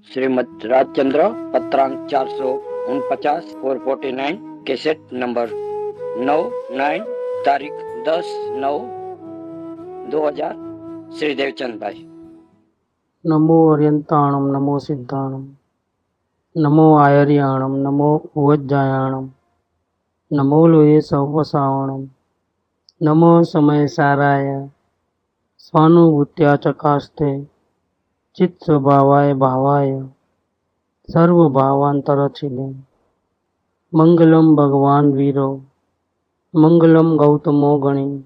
Shrimad Rajchandra पत्रांक 449 449 cassette number 9 तारीख 10/9/2000 श्री देवचंद भाई। नमो अर्यंताणम नमो सिद्धाणम नमो आयर्याणम नमो उवज्जायाणम नमो लोये सवसावणम नमो समय साराय स्वानुभूत्या चकास्ते चित्त स्वभावाय भावाय सर्वभावांतरचिले मंगलम भगवान वीरो मंगलम गौतमो गणी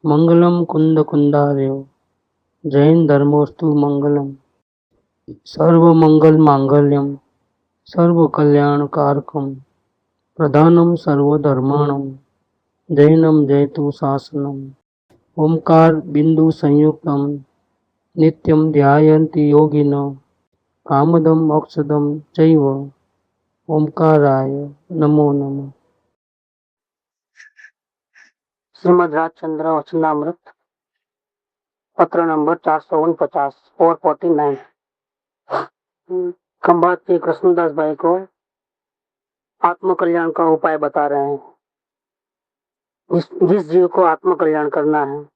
मंगलम कुंद कुंदार्यो जैन धर्मोस्तु मंगलम सर्व मंगल मांगल्यम सर्व कल्याण कारकम प्रधानम सर्वधर्माणम जैनम जयतु शासनम ओंकार बिंदु संयुक्तम नित्यम ध्यायन्ति योगिनो कामदम मोक्षदम चैव ओंकाराय नमो नमः। श्रीमद् राजचंद्र वचनामृत पत्र नंबर 449 449। खंभात के कृष्णदास भाई को आत्म कल्याण का उपाय बता रहे हैं। जिस जीव को आत्म कल्याण करना है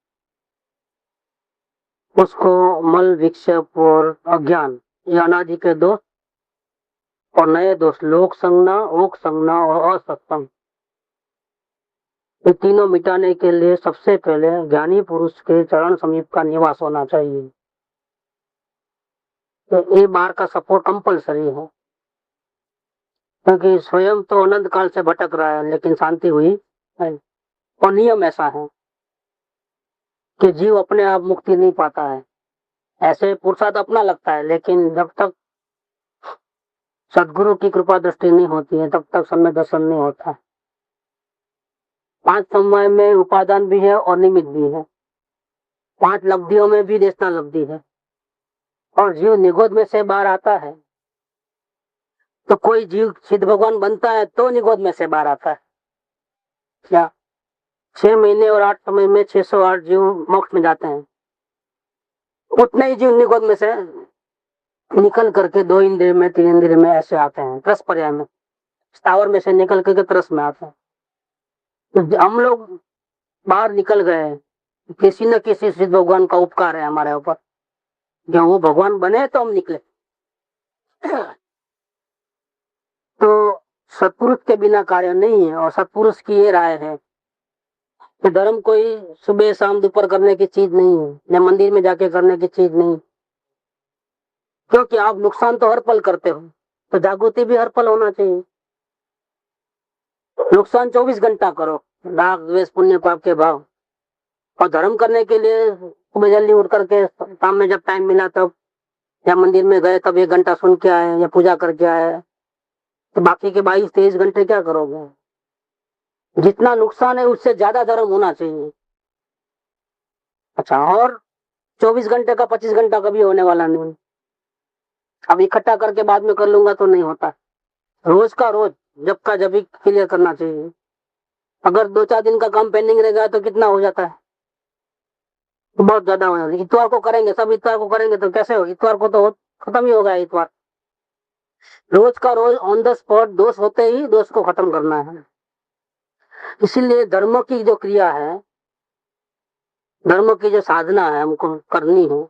उसको मल विक्षेप और अज्ञान ये अनादि के दोष और नए दोष लोक संज्ञा ओक संज्ञा और असत्संग ये तीनों मिटाने के लिए सबसे पहले ज्ञानी पुरुष के चरण समीप का निवास होना चाहिए। तो ये बार का सपोर्ट कंपलसरी है क्योंकि स्वयं तो अनंत काल से भटक रहा है लेकिन शांति हुई है। और नियम ऐसा है कि जीव अपने आप मुक्ति नहीं पाता है। ऐसे पुरुषार्थ अपना लगता है लेकिन जब तक सदगुरु की कृपा दृष्टि नहीं होती है तब तक समय दर्शन नहीं होता है। 5 समय में उपादान भी है और निमित्त भी है। 5 लब्धियों में भी देशना लब्धि है और जीव निगोद में से बाहर आता है। तो कोई जीव सिद्ध भगवान बनता है तो निगोद में से बाहर आता है। क्या 6 महीने और 8 समय में 608 जीव मोक्ष में जाते हैं। उतने ही जीव निगोद में से निकल करके 2 इंद्रिय में 3 इंद्रिय में ऐसे आते हैं। त्रस पर्याय में स्थावर में से निकल करके त्रस में आते हैं। तो हम लोग बाहर निकल गए, किसी न किसी सिद्ध भगवान का उपकार है हमारे ऊपर। जब वो भगवान बने तो हम निकले। तो सत्पुरुष के बिना कार्य नहीं है। और सत्पुरुष की ये राय है कि धर्म कोई सुबह शाम दोपहर करने की चीज नहीं है या मंदिर में जाके करने की चीज नहीं, क्योंकि आप नुकसान तो हर पल करते हो तो जागृति भी हर पल होना चाहिए। नुकसान 24 घंटा करो, राग द्वेष पुण्य पाप के भाव। और धर्म करने के लिए सुबह जल्दी उठ करके शाम में जब टाइम मिला तब या मंदिर में गए तब 1 घंटा सुन के आए या पूजा करके आए, तो बाकी के 22-23 घंटे क्या करोगे। जितना नुकसान है उससे ज्यादा धर्म होना चाहिए। अच्छा, और 24 घंटे का 25 घंटा कभी होने वाला नहीं। अब इकट्ठा करके बाद में कर लूंगा तो नहीं होता। रोज का रोज जब का जब ही क्लियर करना चाहिए। अगर 2-4 दिन का काम पेंडिंग रह गया तो कितना हो जाता है, तो बहुत ज्यादा हो जाता है। इतवार को करेंगे, सब इतवार को करेंगे तो कैसे हो। इतवार को तो खत्म ही होगा। इतवार रोज का रोज ऑन द स्पॉट दोष होते ही दोष को खत्म करना है। इसीलिए धर्म की जो क्रिया है, धर्म की जो साधना है हमको करनी है,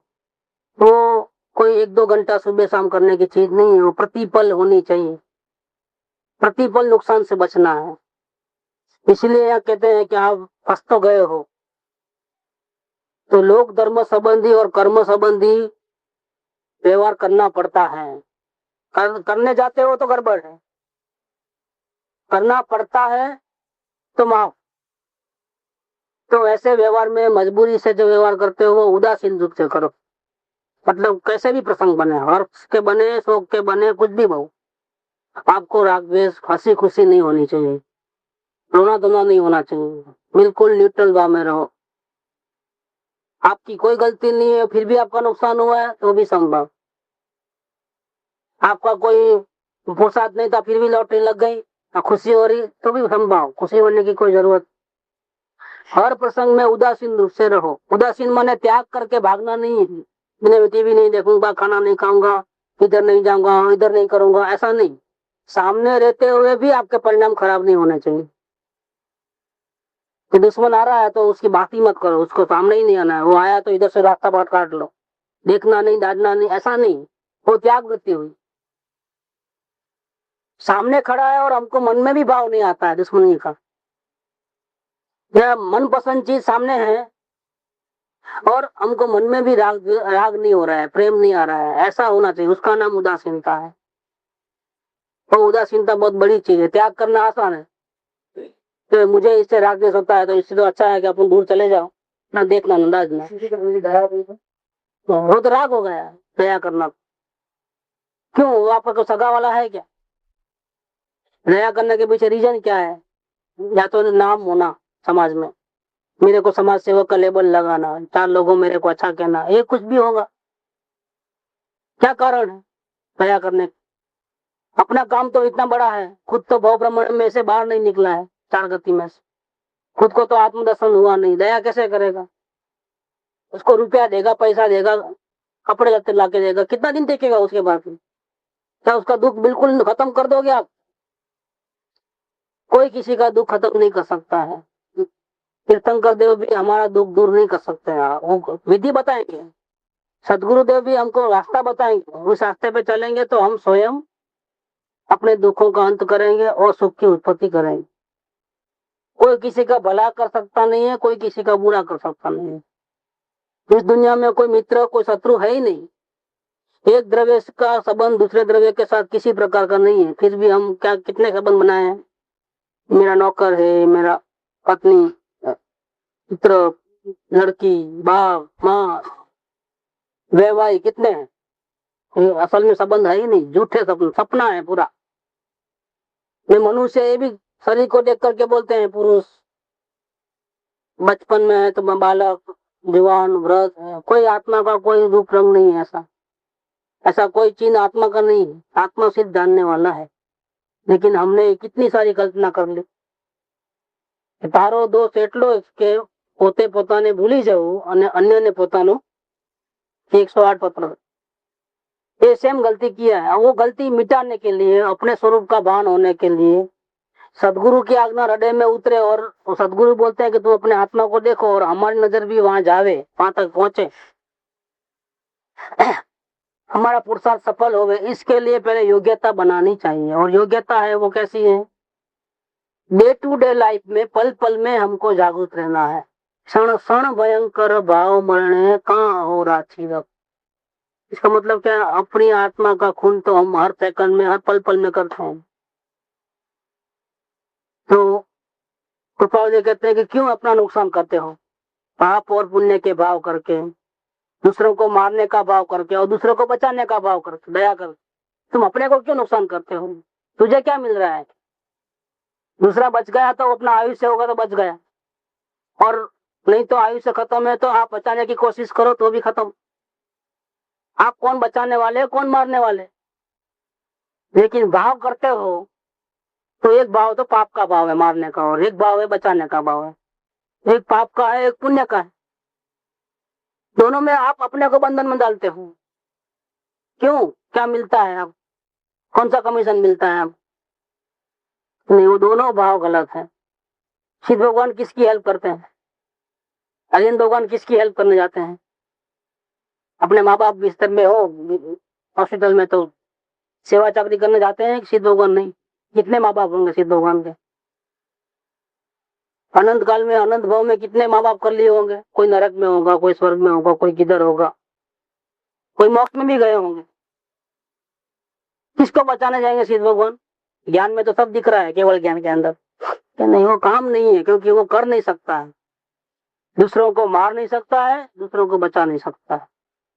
वो कोई 1-2 घंटा सुबह शाम करने की चीज नहीं है। वो प्रतिपल होनी चाहिए। प्रतिपल नुकसान से बचना है। इसलिए यहाँ कहते हैं कि आप फंस तो गए हो तो लोक धर्म संबंधी और कर्म संबंधी व्यवहार करना पड़ता है। करने जाते हो तो गड़बड़ है, करना पड़ता है तो माफ। तो ऐसे व्यवहार में मजबूरी से जो व्यवहार करते हो वो उदासीन रूप से करो। मतलब कैसे भी प्रसंग बने, हर्ष के बने, शोक के बने, कुछ भी हो, आपको राग द्वेष हंसी खुशी नहीं होनी चाहिए, रोना धोना नहीं होना चाहिए। बिल्कुल न्यूट्रल भाव में रहो। आपकी कोई गलती नहीं है फिर भी आपका नुकसान हुआ है तो भी संभव। आपका कोई पुरुषार्थ नहीं था फिर भी लॉटरी लग गई, खुशी हो रही तो भी संभव। खुशी होने की कोई जरूरत। हर प्रसंग में उदासीन रूप से रहो। उदासीन माने त्याग करके भागना नहीं है। मैं टीवी नहीं देखूंगा, खाना नहीं खाऊंगा, इधर नहीं जाऊंगा, इधर नहीं करूंगा, ऐसा नहीं। सामने रहते हुए भी आपके परिणाम खराब नहीं होने चाहिए। कि दुश्मन आ रहा है तो उसकी बात ही मत करो, उसको सामने ही नहीं आना है। वो आया तो इधर से रास्ता बाट काट लो, देखना नहीं, डांटना नहीं, ऐसा नहीं। वो त्याग वृत्ति हुई। सामने खड़ा है और हमको मन में भी भाव नहीं आता है दुश्मनी का, या मनपसंद चीज सामने है और हमको मन में भी राग राग नहीं हो रहा है, प्रेम नहीं आ रहा है, ऐसा होना चाहिए। उसका नाम उदासीनता है। तो उदासीनता बहुत बड़ी चीज है। त्याग करना आसान है, तो मुझे इससे राग द्वेष होता है तो इससे तो अच्छा है कि अपन दूर चले जाओ, ना देखना ना दाजना। वो तो राग हो गया दया करना। क्यों? वो आपका कोई सगा वाला है क्या? दया करने के पीछे रीजन क्या है? या तो नाम होना समाज में, मेरे को समाज सेवक का लेबल लगाना, 4 लोगों मेरे को अच्छा कहना, ये कुछ भी होगा। क्या कारण है दया करने का? अपना काम तो इतना बड़ा है, खुद तो भव ब्रह्मण्ड में से बाहर नहीं निकला है, 4 गति में से खुद को तो आत्मदर्शन हुआ नहीं, दया कैसे करेगा? उसको रुपया देगा, पैसा देगा, कपड़े लत्ते ला के देगा, कितना दिन टेकेगा उसके बाद? क्या उसका दुख बिल्कुल खत्म कर दोगे आप? कोई किसी का दुख खत्म नहीं कर सकता है। तीर्थंकर देव भी हमारा दुख दूर नहीं कर सकते हैं, वो विधि बताएंगे। सदगुरुदेव भी हमको रास्ता बताएंगे, उस रास्ते पे चलेंगे तो हम स्वयं अपने दुखों का अंत करेंगे और सुख की उत्पत्ति करेंगे। कोई किसी का भला कर सकता नहीं है, कोई किसी का बुरा कर सकता नहीं है। इस दुनिया में कोई मित्र कोई शत्रु है ही नहीं। एक द्रव्य का संबंध दूसरे द्रव्य के साथ किसी प्रकार का नहीं है, फिर भी हम क्या कितने संबंध बनाए हैं। मेरा नौकर है, मेरा पत्नी, मित्र, लड़की, बाप, माँ, वैवाही, कितने हैं? ये असल में संबंध है ही नहीं, झूठे सपना है पूरा। ये मनुष्य ये भी शरीर को देख करके बोलते हैं पुरुष, बचपन में है तो बालक, जवान, वृद्ध है। कोई आत्मा का कोई रूप रंग नहीं है, ऐसा कोई चिन्ह आत्मा का नहीं है। आत्मा सिर्फ जानने वाला है। लेकिन हमने कितनी सारी कल्पना कर ली। तारो दो सेटलो के પોતે પોતાને ભૂલી જવું અને અન્યને પોતાનું 108 पत्र, ये सेम गलती किया है। वो गलती मिटाने के लिए, अपने स्वरूप का भान होने के लिए सदगुरु की आज्ञा हृदय में उतरे और सदगुरु बोलते हैं कि तुम अपने आत्मा को देखो और हमारी नजर भी वहां जावे, वहां तक पहुंचे, हमारा पुरुषार्थ सफल हो गए। इसके लिए पहले योग्यता बनानी चाहिए। और योग्यता है वो कैसी है? डे टू डे लाइफ में पल पल में हमको जागरूक रहना है। क्षण क्षण भयंकर भाव मरणे कहाँ हो राची रख। इसका मतलब क्या है? अपनी आत्मा का खून तो हम हर सेकंड में, हर पल पल में करते हैं। तो कृपाल जी कहते हैं कि क्यों अपना नुकसान करते हो? पाप और पुण्य के भाव करके, दूसरों को मारने का भाव करके और दूसरों को बचाने का भाव करके, दया करके तुम अपने को क्यों नुकसान करते हो? तुझे क्या मिल रहा है? दूसरा बच गया तो अपना आयुष्य होगा तो बच गया, और नहीं तो आयुष्य खत्म है तो आप बचाने की कोशिश करो तो भी खत्म। आप कौन बचाने वाले, कौन मारने वाले? लेकिन भाव करते हो तो एक भाव तो पाप का भाव है, मारने का, और एक भाव है बचाने का भाव है। एक पाप का है, एक पुण्य का है। दोनों में आप अपने को बंधन में डालते हो। क्यों? क्या मिलता है? आप कौन सा कमीशन मिलता है? आप नहीं, वो दोनों भाव गलत है। शिव भगवान किसकी हेल्प करते हैं? अरविंद भगवान किसकी हेल्प करने जाते हैं? अपने माँ बाप बिस्तर में हो हॉस्पिटल में तो सेवा चाकरी करने जाते हैं, सिद्ध भगवान नहीं। कितने माँ बाप होंगे सिद्ध भगवान के? अनंत काल में, अनंत भाव में कितने माँ बाप कर लिए होंगे। कोई नरक में होगा, कोई स्वर्ग में होगा, कोई किधर होगा, कोई मोक्ष में भी गए होंगे। किसको बचाने जाएंगे सिद्ध भगवान? ज्ञान में तो सब दिख रहा है, केवल ज्ञान के अंदर क्या नहीं, वो काम नहीं है, क्योंकि वो कर नहीं सकता है। दूसरों को मार नहीं सकता है, दूसरों को बचा नहीं सकता है।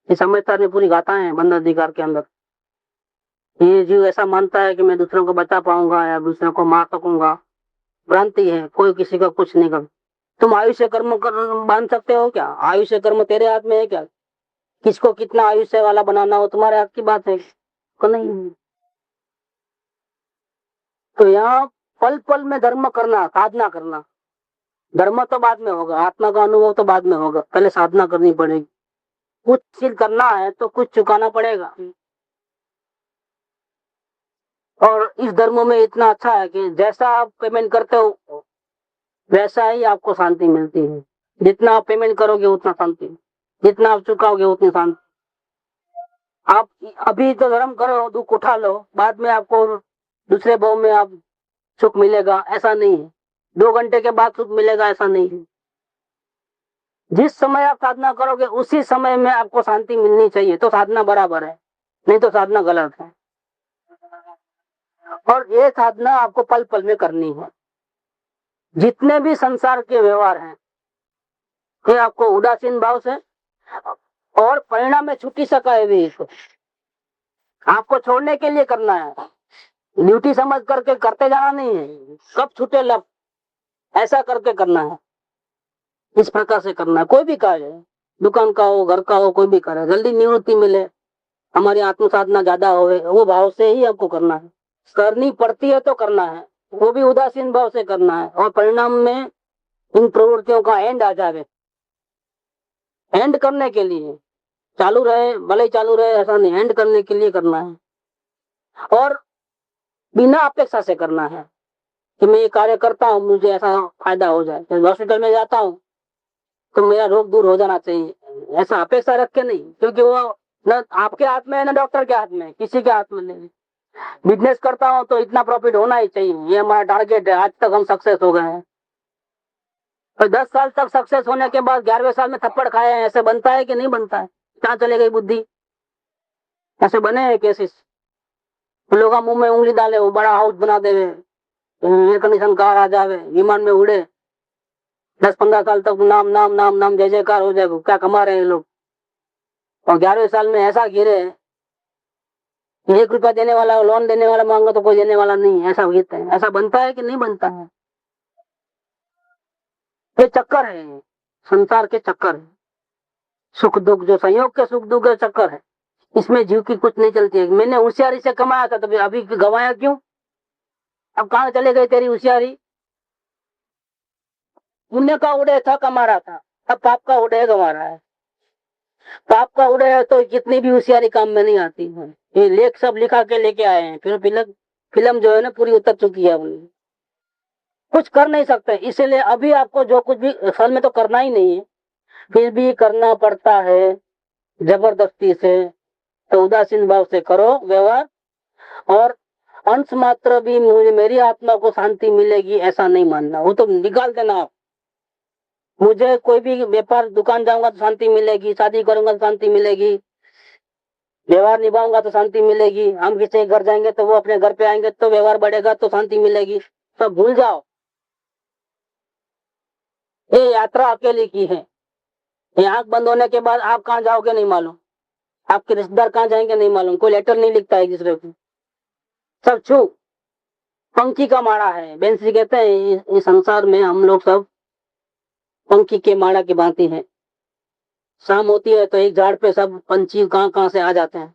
ये समझदार में पूरी गाथाएं हैं बंद अधिकार के अंदर। ये जीव ऐसा मानता है कि मैं दूसरों को बचा पाऊंगा या दूसरों को मार सकूंगा, भ्रांति है। कोई किसी का कुछ नहीं कर। तुम आयुष्य कर्म कर बांध सकते हो क्या? आयुष्य कर्म तेरे हाथ में है क्या? किसको कितना आयुष्य वाला बनाना हो तुम्हारे हाथ की बात है को नहीं। तो यहाँ पल पल में धर्म करना, साधना करना। धर्म तो बाद में होगा, आत्मा का अनुभव तो बाद में होगा, पहले साधना करनी पड़ेगी। कुछ सिद्ध करना है तो कुछ चुकाना पड़ेगा। और इस धर्म में इतना अच्छा है कि जैसा आप पेमेंट करते हो वैसा ही आपको शांति मिलती है। जितना आप पेमेंट करोगे उतना शांति, जितना आप चुकाओगे उतनी शांति। आप अभी तो धर्म करो, दुख उठा लो, बाद में आपको दूसरे भाव में आप सुख मिलेगा, ऐसा नहीं है। 2 घंटे के बाद सुख मिलेगा, ऐसा नहीं है। जिस समय आप साधना करोगे उसी समय में आपको शांति मिलनी चाहिए, तो साधना बराबर है, नहीं तो साधना गलत है। और ये साधना आपको पल पल में करनी है। जितने भी संसार के व्यवहार हैं ये आपको उदासीन भाव से और परिणाम में छुट्टी सका है भी, इसको आपको छोड़ने के लिए करना है। ड्यूटी समझ करके करते जाना नहीं है, कब छूटे लब ऐसा करके करना है। इस प्रकार से करना है। कोई भी कार्य, दुकान का हो, घर का हो, कोई भी कार्य, जल्दी निवृत्ति मिले, हमारी आत्म साधना ज्यादा होवे, वो भाव से ही आपको करना है। करनी पड़ती है तो करना है, वो भी उदासीन भाव से करना है। और परिणाम में इन प्रवृत्तियों का एंड आ जावे। एंड करने के लिए चालू रहे, भले ही चालू रहे ऐसा नहीं, एंड करने के लिए करना है। और बिना अपेक्षा से करना है कि मैं ये कार्य करता हूँ मुझे ऐसा फायदा हो जाए। हॉस्पिटल में जाता हूँ तो मेरा रोग दूर हो जाना चाहिए, ऐसा अपेक्षा रख के नहीं, क्योंकि वो न आपके हाथ में है न डॉक्टर के हाथ में, किसी के हाथ में नहीं। बिजनेस करता हूँ तो इतना प्रॉफिट होना ही चाहिए, ये हमारा टारगेट है। आज तक हम सक्सेस हो गए हैं, और 10 साल तक सक्सेस होने के बाद 11वें साल में थप्पड़ खाए हैं, ऐसे बनता है कि नहीं बनता है? कहाँ चले गई बुद्धि? ऐसे बने हैं केसेस। लोग मुंह में उंगली डाले, वो बड़ा हाउस बना देवे, एयर कंडीशन कार आ जावे, विमान में उड़े, 10-15 साल तक नाम नाम नाम नाम जय जयकार हो जाएगा, क्या कमा रहे हैं लोग। और 11वें साल में ऐसा गिरे, 1 रुपया देने वाला, लोन देने वाला मांगो तो कोई देने वाला नहीं, ऐसा गिरता है। ऐसा बनता है कि नहीं बनता है? ये चक्कर है, संसार के चक्कर है। सुख दुख, जो संयोग के सुख दुख के चक्कर है, इसमें जीव की कुछ नहीं चलती है। मैंने होशियारी से कमाया था तो अभी गंवाया क्यों? अब कहाँ चले गई तेरी होशियारी? पुण्य का उदय था, कमा रहा था, अब पाप का उदय गंवा रहा है। पाप का उदय है तो कितनी भी होशियारी काम में नहीं आती है। ये लेख सब लिखा के लेके आए हैं, फिर फिल्म जो है ना पूरी उतर चुकी है, अपनी कुछ कर नहीं सकते। इसीलिए अभी आपको जो कुछ भी असल में तो करना ही नहीं है, फिर भी करना पड़ता है जबरदस्ती से। तो उदासीन भाव से करो व्यवहार, और अंश मात्र भी मुझे मेरी आत्मा को शांति मिलेगी ऐसा नहीं मानना, वो तो निकाल देना आप। मुझे कोई भी व्यापार, दुकान जाऊंगा तो शांति मिलेगी, शादी करूंगा तो शांति मिलेगी, व्यवहार निभाऊंगा तो शांति मिलेगी, हम किसी के घर जाएंगे तो वो अपने घर पे आएंगे तो व्यवहार बढ़ेगा तो शांति मिलेगी, सब भूल जाओ। ये यात्रा अकेले की है। ये आंख बंद होने के बाद आप कहाँ जाओगे नहीं मालूम, आपके रिश्तेदार कहाँ जाएंगे नहीं मालूम, कोई लेटर नहीं लिखता है एक दूसरे को, सब छू पंखी का माड़ा है। बेंसी कहते हैं इस संसार में हम लोग सब पंखी के माड़ा की भांति है। शाम होती है तो एक झाड़ पे सब पंछी कहाँ कहाँ से आ जाते हैं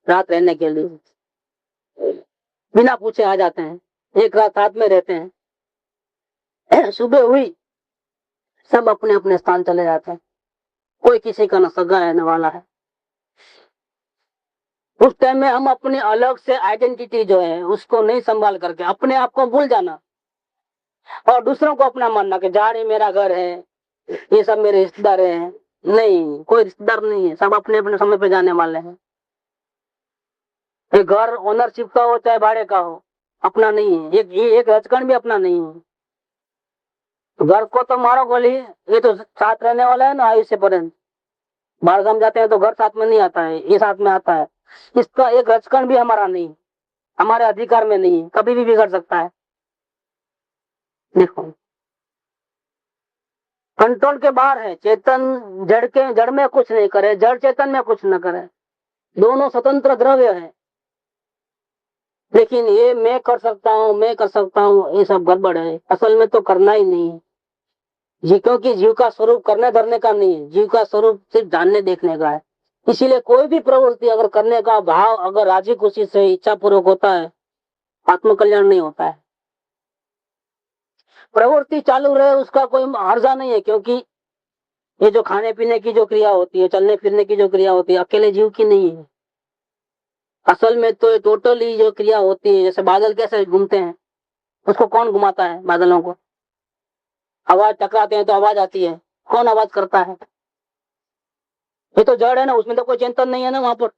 रात रहने के लिए, बिना पूछे आ जाते हैं, एक रात साथ में रहते हैं। सुबह हुई सब अपने अपने स्थान चले जाते हैं, कोई किसी का न सगा है न वाला है। उस टाइम में हम अपने अलग से आइडेंटिटी जो है उसको नहीं संभाल करके अपने आप को भूल जाना और दूसरों को अपना मानना कि झाड़ी मेरा घर है, ये सब मेरे रिश्तेदार हैं। नहीं, कोई रिश्तेदार नहीं है, सब अपने अपने समय पे जाने वाले हैं। ये घर ओनरशिप का हो चाहे भाड़े का हो, अपना नहीं है। एक रचकन भी अपना नहीं है। घर को तो मारो गोली, ये तो साथ रहने वाला है ना आयुष्य पर्यंत। बाहर गांव जाते हैं तो घर साथ में नहीं आता है, ये साथ में आता है। इसका एक रचकन भी हमारा नहीं, हमारे अधिकार में नहीं है, कभी भी बिगड़ सकता है। देखो कंट्रोल के बाहर है। चेतन जड़ में कुछ नहीं करे, जड़ चेतन में कुछ न करे, दोनों स्वतंत्र द्रव्य है। लेकिन ये मैं कर सकता हूँ, मैं कर सकता हूँ, ये सब गड़बड़ है। असल में तो करना ही नहीं है जी, क्योंकि जीव का स्वरूप करने धरने का नहीं है, जीव का स्वरूप सिर्फ जानने देखने का है। इसीलिए कोई भी प्रवृत्ति अगर करने का भाव अगर राजी खुशी से इच्छा पूर्वक होता है, आत्मकल्याण नहीं होता है। प्रवृत्ति चालू रहे उसका कोई हर्जा नहीं है, क्योंकि ये जो खाने पीने की जो क्रिया होती है, चलने फिरने की जो क्रिया होती है, अकेले जीव की नहीं है। असल में तो टोटली जो क्रिया होती है, जैसे बादल कैसे घूमते हैं, उसको कौन घुमाता है? बादलों को आवाज टकराते हैं तो आवाज आती है, कौन आवाज करता है? ये तो जड़ है ना, उसमें तो कोई चेतन नहीं है ना वहां पर।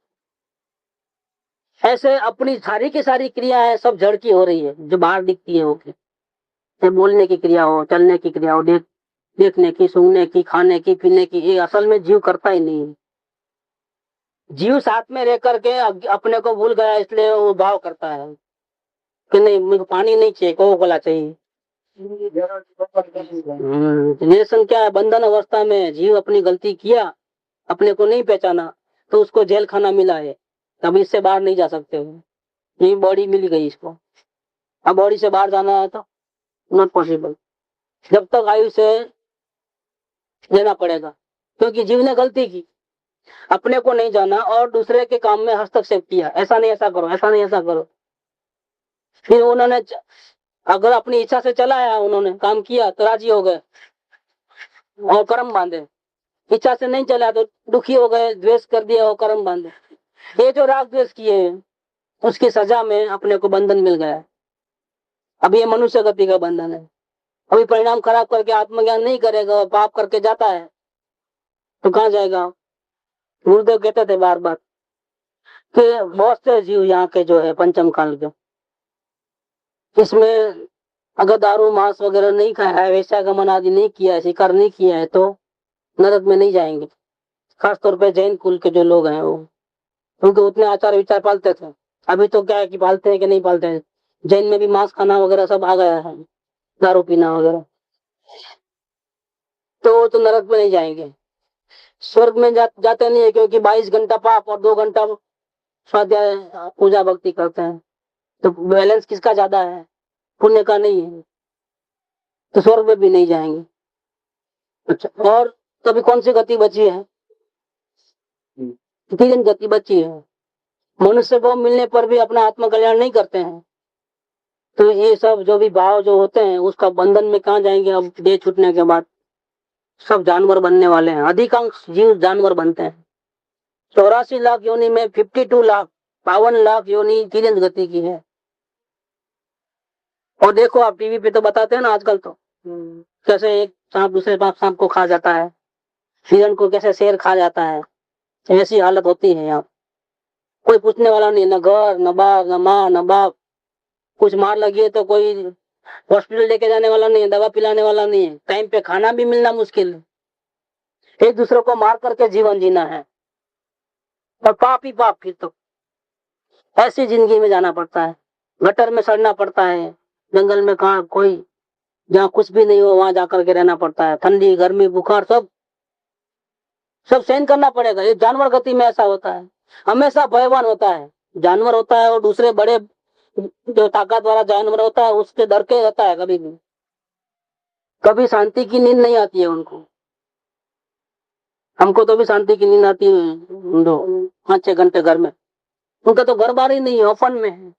ऐसे अपनी सारी की सारी क्रिया है सब जड़ की हो रही है, जो बाहर दिखती है वो की, चाहे बोलने की क्रिया हो, चलने की क्रिया हो, देखने की, सूंघने की, खाने की, पीने की, ये असल में जीव करता ही नहीं है। जीव साथ में रह करके अपने को भूल गया, इसलिए वो भाव करता है कि नहीं मुझे पानी नहीं चाहिए, कोको कोला चाहिए। रिलेशन क्या है? बंधन अवस्था में जीव अपनी गलती किया, अपने को नहीं पहचाना, तो उसको जेल खाना मिला है, अब इससे बाहर नहीं जा सकते हो। ये बॉडी मिल गई इसको, अब बॉडी से बाहर जाना है तो नॉट पॉसिबल, जब तक आयु से लेना पड़ेगा, क्योंकि जीव ने गलती की, अपने को नहीं जाना और दूसरे के काम में हस्तक्षेप किया, ऐसा नहीं ऐसा करो, ऐसा नहीं ऐसा करो। फिर उन्होंने अगर अपनी इच्छा से चलाया, उन्होंने काम किया तो राजी हो गए और कर्म बांधे, इच्छा से नहीं चला तो दुखी हो गए, द्वेष कर दिया और कर्म बांधे। ये जो राग द्वेष किए उसकी सजा में अपने को बंधन मिल गया है। अब ये मनुष्य गति का बंधन है। अभी परिणाम खराब करके आत्मज्ञान नहीं करेगा और पाप करके जाता है तो कहाँ जाएगा? गुरुदेव कहते थे बार बार कि बहुत से जीव यहाँ के जो है पंचम काल के, इसमें अगर दारू मांस वगैरह नहीं खाया है, वैश्यागमन आदि नहीं किया है, शिकार नहीं किया है, तो नरक में नहीं जाएंगे। खासतौर पे जैन कुल के जो लोग हैं वो, क्योंकि उतने आचार विचार पालते थे। अभी तो क्या है कि पालते हैं कि नहीं पालते हैं, जैन में भी मांस खाना वगैरह सब आ गया है, दारू पीना वगैरह, तो वो तो नरक में नहीं जाएंगे। स्वर्ग में जाते नहीं है, क्योंकि 22 घंटा पाप और 2 घंटा स्वाध्याय पूजा भक्ति करते हैं, तो बैलेंस किसका ज्यादा है? पुण्य का नहीं है, तो स्वर्ग में भी नहीं जाएंगे। अच्छा, और तभी कौन सी गति बची है? तीन गति बची है। मनुष्य को मिलने पर भी अपना आत्म कल्याण नहीं करते हैं, तो ये सब जो भी भाव जो होते हैं उसका बंधन में कहाँ जाएंगे? अब देह छूटने के बाद सब जानवर बनने वाले हैं, अधिकांश जीव जानवर बनते हैं। 84 लाख योनि में 52 लाख 52 लाख योनि तीन गति की है। और देखो आप टीवी पे तो बताते हैं ना आजकल, तो कैसे एक सांप दूसरे सांप को खा जाता है, हिरण को कैसे शेर खा जाता है, ऐसी हालत होती है यहाँ। कोई पूछने वाला नहीं, न घर न बाप न माँ न बाप, कुछ मार लगी है तो कोई हॉस्पिटल लेके जाने वाला नहीं है, दवा पिलाने वाला नहीं है, टाइम पे खाना भी मिलना मुश्किल है, एक दूसरे को मार करके जीवन जीना है, और पाप ही पाप। फिर तो ऐसी जिंदगी में जाना पड़ता है, गटर में सड़ना पड़ता है, जंगल में कहा कोई जहाँ कुछ भी नहीं हो वहां जाकर के रहना पड़ता है, ठंडी गर्मी बुखार सब सब सहन करना पड़ेगा। ये जानवर गति में ऐसा होता है, हमेशा भयवान होता है, जानवर होता है और दूसरे बड़े जो ताकत वाला जानवर होता है उसके डर के रहता है, कभी भी कभी शांति की नींद नहीं आती है उनको। हमको तो भी शांति की नींद आती है 5-6 घंटे घर में, उनका तो घर बार ही नहीं है, ओपन में है,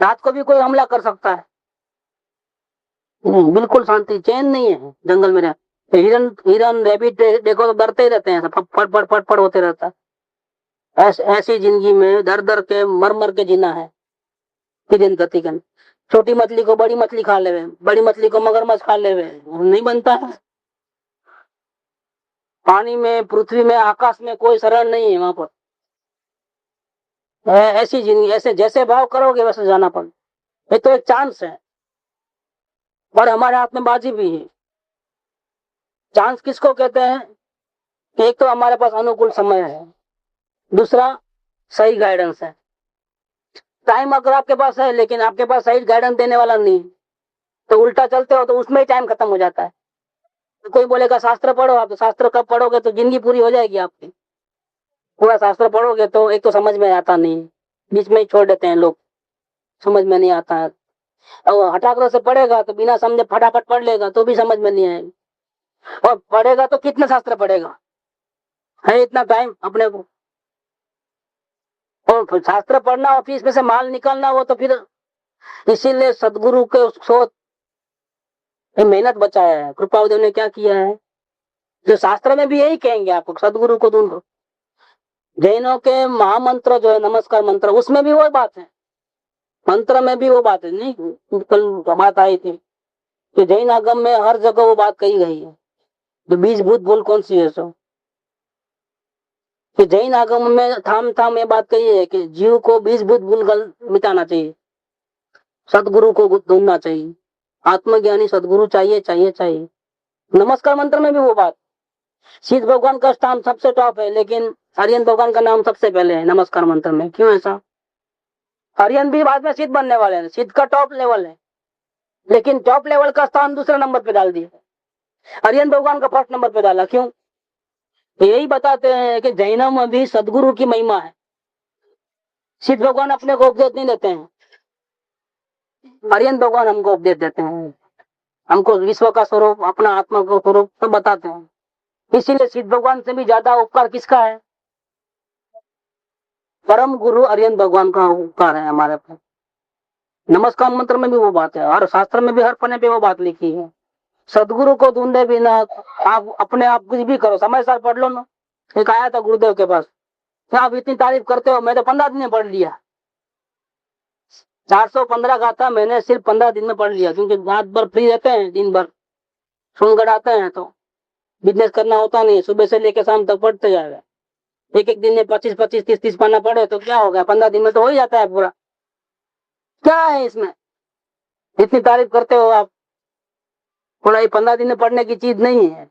रात को भी कोई हमला कर सकता है, बिल्कुल शांति चैन नहीं है जंगल में रह। हिरन हिरन रैबिट देखो तो डरते ही रहते हैं, फट फट फट फट होते रहता है। ऐसी जिंदगी में डर डर के मर मर के जीना है। तीन गति का, छोटी मछली को बड़ी मछली खा ले, बड़ी मछली को मगरमच्छ खा ले, नहीं बनता है। पानी में, पृथ्वी में, आकाश में कोई शरण नहीं है वहां पर। ऐसी जिंदगी, ऐसे जैसे भाव करोगे वैसे जाना पड़े, ये तो एक चांस है, और हमारे हाथ में बाजी भी है। चांस किसको कहते हैं? एक तो हमारे पास अनुकूल समय है, दूसरा सही गाइडेंस है। टाइम अगर आपके पास है लेकिन आपके पास सही गाइडेंस देने वाला नहीं, तो उल्टा चलते हो तो उसमें ही टाइम खत्म हो जाता है। तो कोई बोलेगा शास्त्र पढ़ो, आप तो शास्त्र कब पढ़ोगे तो जिंदगी पूरी हो जाएगी आपकी। पूरा शास्त्र पढ़ोगे तो एक तो समझ में आता नहीं, बीच में ही छोड़ देते हैं लोग, समझ में नहीं आता है। और हठाकर से पढ़ेगा तो बिना समझे फटाफट पढ़ लेगा तो भी समझ में नहीं आएगा, और पढ़ेगा तो कितना शास्त्र पढ़ेगा, है इतना टाइम अपने को, और शास्त्र पढ़ना और फिर इसमें से माल निकालना, वो तो फिर इसीलिए सदगुरु के सोच मेहनत बचाया है। कृपादेव ने क्या किया है, जो शास्त्र में भी यही कहेंगे आपको, सदगुरु को ढूंढो, जैनों के महामंत्र जो है नमस्कार मंत्र, उसमें भी वो बात है, मंत्र में भी वो बात है। नहीं, कल बात आई थी कि जैन आगम में हर जगह वो बात कही गई है। तो बीज भूत भूल कौन सी है सो, कि जैन आगम में थाम थाम ये बात कही है कि जीव को बीज भूत भूल मिटाना चाहिए, सदगुरु को ढूंढना चाहिए, आत्मज्ञानी सदगुरु चाहिए चाहिए चाहिए। नमस्कार मंत्र में भी वो बात, शिव भगवान का स्थान सबसे टॉप है, लेकिन आर्यन भगवान का नाम सबसे पहले है नमस्कार मंत्र में। क्यों ऐसा? आर्यन भी बाद में सिद्ध बनने वाले हैं, सिद्ध का टॉप लेवल है, लेकिन टॉप लेवल का स्थान दूसरे नंबर पे डाल दिया, आर्यन भगवान का फर्स्ट नंबर पे डाला। क्यों? तो यही बताते हैं कि जैनों में भी सदगुरु की महिमा है। सिद्ध भगवान अपने को उपदेश नहीं देते हैं, आर्यन भगवान हमको उपदेश देते हैं, हमको विश्व का स्वरूप, अपना आत्मा का स्वरूप तो बताते हैं। इसीलिए सिद्ध भगवान से भी ज्यादा उपकार किसका है? परम गुरु आर्यन भगवान का उपकार है हमारे पर। नमस्कार मंत्र में भी वो बात है, और शास्त्र में भी हर पन्ने पे वो बात लिखी है। सदगुरु को ढूंढे बिना आप अपने आप कुछ भी करो, समय साल पढ़ लो ना। एक आया था गुरुदेव के पास, आप इतनी तारीफ करते हो, मैं तो 15 दिन में पढ़ लिया। 415 गाथा मैंने सिर्फ 15 दिन में पढ़ लिया, क्योंकि रात भर फ्री रहते हैं, दिन भर सुन गड़ाते हैं, तो बिजनेस करना होता नहीं, सुबह से लेकर शाम तक पढ़ते जाएगा। एक एक दिन में 25-25, 30-30 पन्ना पढ़े तो क्या हो गया, 15 दिन में तो हो ही जाता है पूरा। क्या है इसमें, इतनी तारीफ करते हो आप, थोड़ा ये 15 दिन में पढ़ने की चीज नहीं है।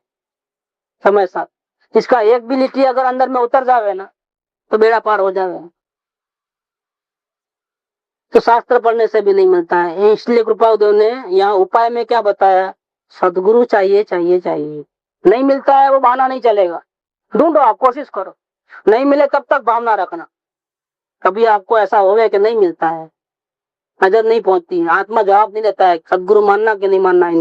समय साथ इसका एक भी लिट्टी अगर अंदर में उतर जावे ना, तो बेड़ा पार हो जावे। तो शास्त्र पढ़ने से भी नहीं मिलता है। इसलिए कृपादेव ने यहाँ उपाय में क्या बताया, सदगुरु चाहिए चाहिए चाहिए। नहीं मिलता है वो बहाना नहीं चलेगा, ढूंढो, आप कोशिश करो, नहीं मिले तब तक भावना रखना। कभी आपको ऐसा होगा कि नहीं मिलता है, नजर नहीं पहुंचती है, आत्मा जवाब नहीं देता है, सदगुरु मानना कि नहीं मानना,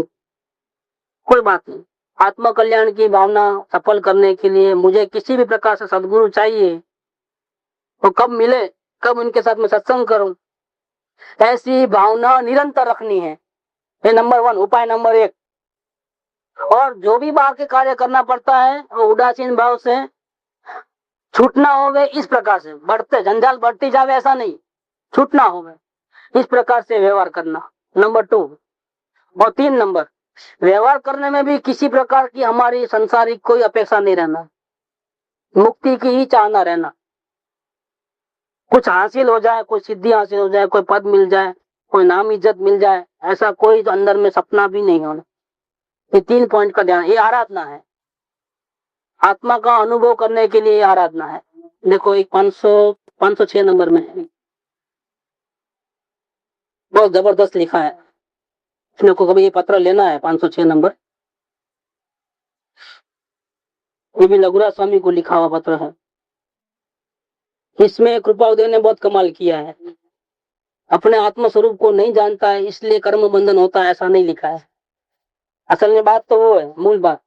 कोई बात नहीं। आत्मा कल्याण की भावना सफल करने के लिए मुझे किसी भी प्रकार से सदगुरु चाहिए, तो कब मिले, कब उनके साथ में सत्संग करूं, ऐसी भावना निरंतर रखनी है। ये नंबर 1, उपाय नंबर 1। और जो भी बाहर के कार्य करना पड़ता है वो उदासीन भाव से छूटना होवे, इस प्रकार से बढ़ते जंजाल बढ़ती जावे ऐसा नहीं, छूटना होवे, इस प्रकार से व्यवहार करना, नंबर 2। और 3 नंबर, व्यवहार करने में भी किसी प्रकार की हमारी संसारिक कोई अपेक्षा नहीं रहना, मुक्ति की ही चाहना रहना। कुछ हासिल हो जाए, कोई सिद्धि हासिल हो जाए, कोई पद मिल जाए, कोई नाम इज्जत मिल जाए, ऐसा कोई तो अंदर में सपना भी नहीं होना। ये 3 पॉइंट का ध्यान, ये आराधना है, आत्मा का अनुभव करने के लिए आराधना है। देखो एक 506 नंबर में है, बहुत जबरदस्त लिखा है। अपने को कभी ये पत्र लेना है, 506 नंबर, ये भी लघुराज स्वामी को लिखा हुआ पत्र है। इसमें कृपाउदय ने बहुत कमाल किया है। अपने आत्म स्वरूप को नहीं जानता है इसलिए कर्म बंधन होता है, ऐसा नहीं लिखा है। असल में बात तो वो है, मूल बात।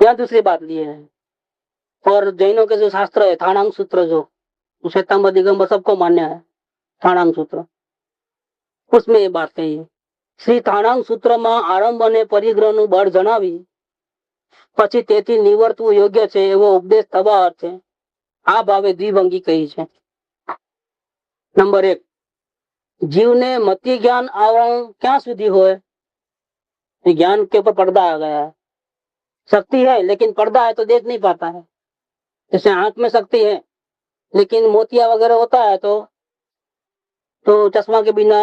यहाँ दूसरी बात लिए है, और जैनों के जो शास्त्र है, थाणांग सूत्र, जो श्वेतांबर दिगंबर सबको मान्य है, थाणांग सूत्र, उसमें ये बात कही है। श्री थाणांग सूत्र में आरंभ અને પરિગ્રહ નું બળ જણાવી પછી તેથી નિવર્તવું યોગ્ય છે એવો ઉપદેશ થવા અર્થે આ ભાવે દ્વિભંગી કહી છે। नंबर 1, जीव ने मति ज्ञान आवरण क्या सुधी होए, ज्ञान के ऊपर पर्दा आ गया है। शक्ति है लेकिन पर्दा है तो देख नहीं पाता है। जैसे आंख में शक्ति है लेकिन मोतिया वगैरह होता है तो चश्मा के बिना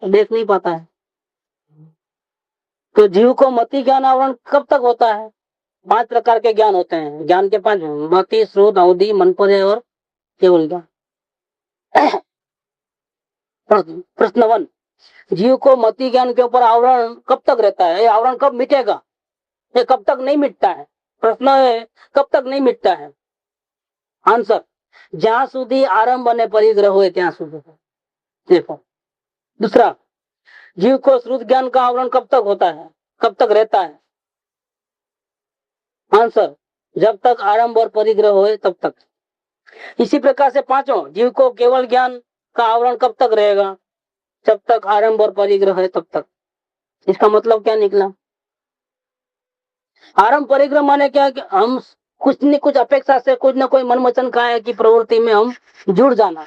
देख नहीं पाता है। तो जीव को मति ज्ञान आवरण कब तक होता है? 5 प्रकार के ज्ञान होते हैं, ज्ञान के 5, मति, श्रोत, अवधि, मनपदय और केवल ज्ञान। प्रश्न 1, जीव को मति ज्ञान के ऊपर आवरण कब तक रहता है? ये आवरण कब मिटेगा? ये कब तक नहीं मिटता है? प्रश्न है, कब तक नहीं मिटता है? आंसर, ज्यां सुधी आरंभ અને परिग्रह होए ત્યાં સુધી। देखो दूसरा, जीव को श्रुत ज्ञान का आवरण कब तक होता है, कब तक रहता है? आंसर, जब तक आरंभ और परिग्रह होए तब तक। इसी प्रकार से 5वां, जीव को केवल ज्ञान का आवरण कब तक रहेगा? जब तक आरंभ और परिग्रह है तब तक। इसका मतलब क्या निकला? आरंभ परिग्रह माने क्या कि हम कुछ न कुछ अपेक्षा से कुछ न कोई मनमचन का है कि प्रवृत्ति में हम जुड़ जाना,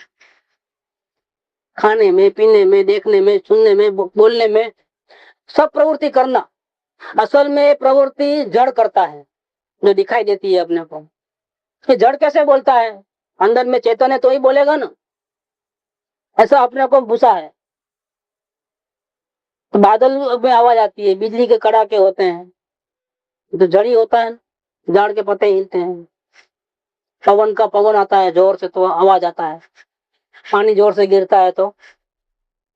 खाने में, पीने में, देखने में, सुनने में, बोलने में, सब प्रवृत्ति करना। असल में प्रवृत्ति जड़ करता है जो दिखाई देती है अपने को। ये जड़ कैसे बोलता है? अंदर में चेतन है तो ही बोलेगा ना। ऐसा अपने को भूसा है। तो बादल में आवाज आती है, बिजली के कड़ाके होते हैं तो जड़ ही होता है, झाड़ के पत्ते हिलते हैं। पवन का पवन आता है जोर से तो आवाज आता है, पानी जोर से गिरता है तो